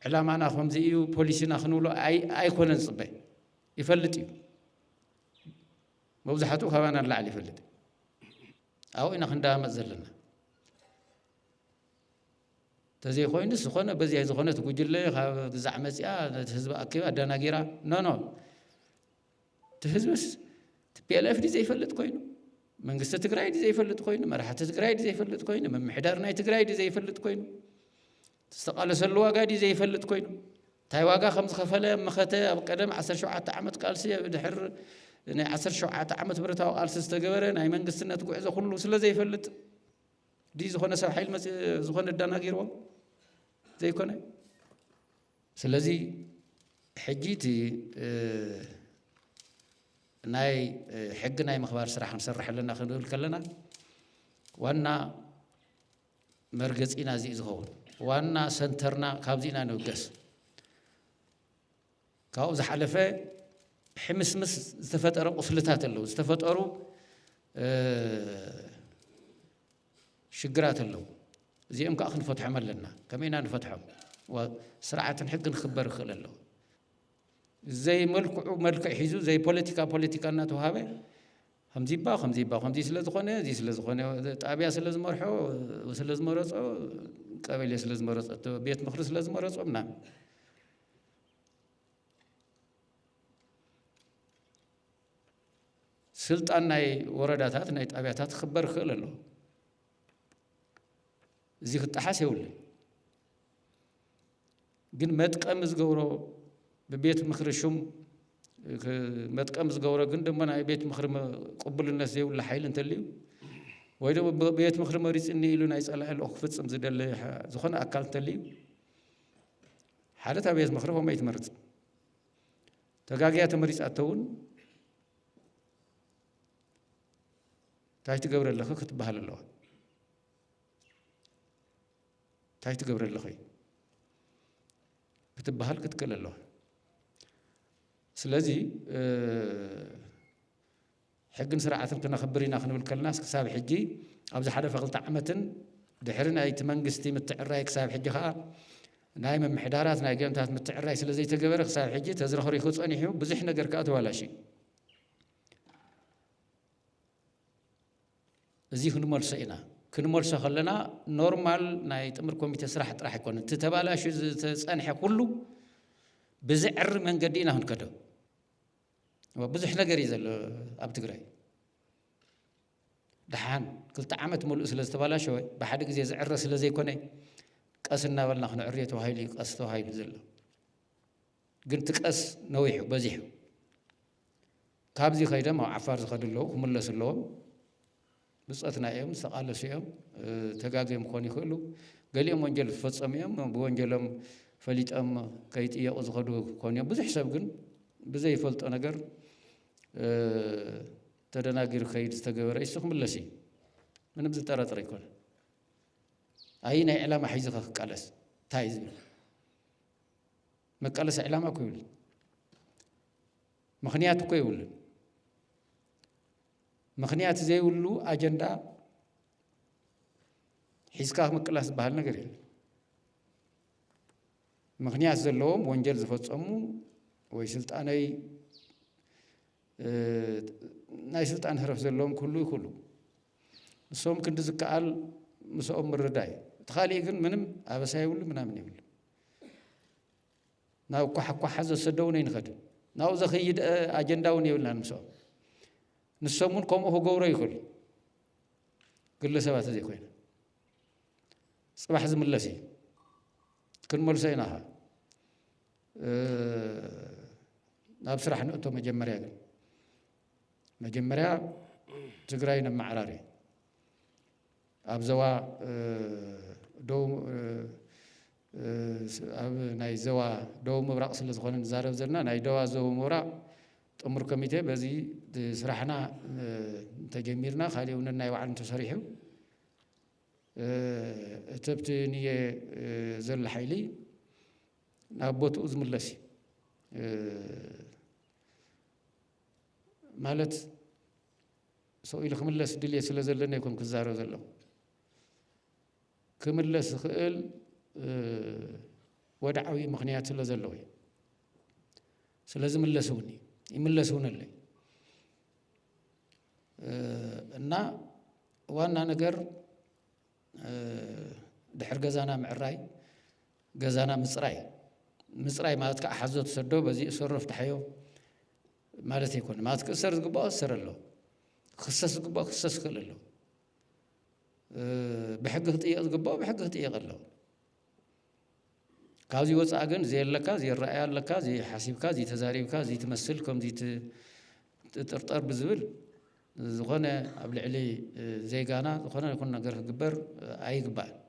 علامانا خمزيو بوليسنا خنولو أي كونن صبي يفلتيو موزحتو خوانا اللعلي يفلتي أو إنا خندا مزلنا تزي خوينس سخونة بزي زخونة تقول لي زعمت تهزب أكيد أدانا جيرا نو تهزبس تبي ألف دي زي فلت كوينو من قصة تقرأي دي زي فلت كوينو مرحلة تقرأي دي زي فلت كوينو من محدارنا تقرأي دي زي فلت كوينو تستقال سلوا قادي زي فلت كوينو تاي واقع 5 خفلة مخته أبقدم 10 شعات عمت قالسي بدحر يعني 10 شعات عمت برتاو قالس استجبرنا أي من قصة تقول إذا كله سلا زي فلت دي زخونة سحيل مس زخونة دانا جيروا زي كونه سلازي حجيتي ناي حق ناي مخبار صراحة نسرح لنا خنقول كلنا وانا مرقزينا زي زغول وانا سنترنا كابزينا نوقس كاو زحلفه حمس مس استفتر قفلتات له استفتروا شجرات له زي امك اخ نفتح ملنا كمينا نفتحهم وسرعه حق نخبر خلله زي ملك يحيزو زي بوليتيكا ناتو هابه خمزي سلازخونه زي سلازخونه طابيا سلازمرحو وسلازمرصو قبيله سلازمرصو بيت مخرس سلازمرصو منا سلطان ناي ورداتات ناي طابياتات خبر خلله زي خطحاس يولي ግን መጥቀም ዝገብሮ በቤት ምክር ሹም መጥቀም ዝገብሮ ግን ደሞ ናይ ቤት ምክር ቅቡልነት ዘይብሉ ሓይል እንተልዩ ወይ ደሞ ቤት ምክር መሪፅኒ ኢሉ ናይ ጸላእሎ ክፍጽም ዝደለ ዝኾነ ኣካል እንተልዩ ሓደ ታ ቤት ምክር ሆሞ ይትመርጽ ተጋግያ ተመሪጻተውን ታይ ትገብረለኸ ክትበሃል ኣለዋ ታይ ትገብረለኸ ክትበሃል ክትከል ኣለዋ ስለዚ ሕግን ስርዓትን ክነኽብር ኢና ክንብል ከለና ክሳብ ሕጂ ኣብዚ ሓደ ፈቕልተ ዓመትን ድሕሪ ናይቲ መንግስቲ ምትዕራይ ክሳብ ሕጂ ከዓ ናይ መምሕዳራት ናይ ገንታት ምትዕራይ ስለ ዘይተገበረ ክሳብ ሕጂ ተዝረኽሪኹ ጸኒሑ ብዙሕ ነገር ከዓ ተዋላሽ እዚ ክንመልሶ ኢና ክንመልሶ ከለና ኖርማል ናይ ጥምር ኮሚቴ ስራሕ ጥራሕ ይኮነ እቲ ተባላሹ ዝጸንሐ ኩሉ ብዝዕሪ መንገዲ ኢና ክንከዶ ብዙሕ ነገር እዩ ዘሎ ኣብ ትግራይ ድሓን 2 ዓመት ሙሉእ ስለ ዝተባላሸወ ብሓደ ግዜ ዝዕረ ስለ ዘይኮነ ቀስ እናበልና ክንዕርዮ ተባሂሉ ቀስ ተባሂሉ ዘሎ ግን ትቀስ ነዊሑ በዚሑ ካብዚ ኸይዶም ኣብ ዓፋር ዝኸዱ ኣለዉ ክምለሱ ኣለዎም ብፅዕትና እዮም ዝተቃለሱ እዮም ተጋግዮም ክኾኑ ይኽእሉ ገሊኦም ወንጀል ዝፈፀሙ እዮም ብወንጀሎም ፈሊጦም ከይጥየቑ ዝኸዱ ክኾኑ እዮም ብዙሕ ሰብ ግን ብዘይፈልጦ ነገር ተደናጊሩ ከይድ ዝተገበረ እሱ ክምለስ እዩ ምንም ዝጠረጥር ኣይኮነ ኣይ ናይ ዕላማ ሒዝኻ ክቃለስ እንታይ እዩ ዝብል መቃለስ ዕላማ እኮ ይብልን ምክንያት እኮ ይብልን ምክንያት ዘይብሉ ኣጀንዳ ሒዝካ ምቅላስ ዝበሃል ነገር የለን ምክንያት ዘለዎም ወንጀል ዝፈፀሙ ወይ ስልጣነይ ናይ ስልጣን ህረፍ ዘለዎም ኩሉ ይኹሉ ንሶም ክንዲ ዝከኣል ምስኦም ምርዳይ ተኻሊእ ግን ምንም ኣበሳ ይብሉ ምናምን ይብሉ ናብ ኳሓኳሓ ዘሰደውን ኣይንኸድ ናብኡ ዘኸይድ ኣጀንዳ እውን የብልናን ምስኦም ንሶም እውን ከምኡ ክገብሮ ይኽእሉ ግለሰባት ዘይኮይነ ፅባሕ ዝምለስ እዩ ክንመልሶ ኢና ኸ ናብ ስራሕ ንእቶ መጀመርያ ትግራይ ነማዕራር ኣብ ዘዋ ደው ኣብ ናይ ዘዋ ደው ምብራቅ ስለ ዝኾነ ንዛረብ ዘለና ናይ ደዋ ዘው ምብራቅ ጥሙር ኮሚቴ በዚ ስራሕና ተጀሚርና ካሊውን ናይ ባዕልን ተሰሪሑ እተብቲ ንየ ዘለ ሓይሊ ናብ ቦትኡ ዝምለስ ማለት ሰው ኢሉ ክምለስ ድልየ ስለ ዘለና ይኮን ክዛረብ ዘሎ ክምለስ ክእል ወድዓዊ ምክንያት ስለ ዘለዎ ስለዚ ይምለሱን አለ እና ዋና ነገር ድሕር ገዛና ምዕራይ ገዛና ምጽራይ ማለት ከሓዞ ተሰዶ በዚ እሰረፍ ተሐዮ ማለት ይኮን ማለት ከሰር ዝግባው ሰረሎ ክሰስ ዝግባው ክሰስ ከለሎ بحق خطيئة قبوا بحق خطيئة قلوا كازي وصاقن زي اللكا زي الرأي اللكا زي حاسب كا زي تزاريب كا زي تمثلكم زي تطرطر بزبل زغنا قبل علي زي قانا زغنا يكون نقر قبر أي قبال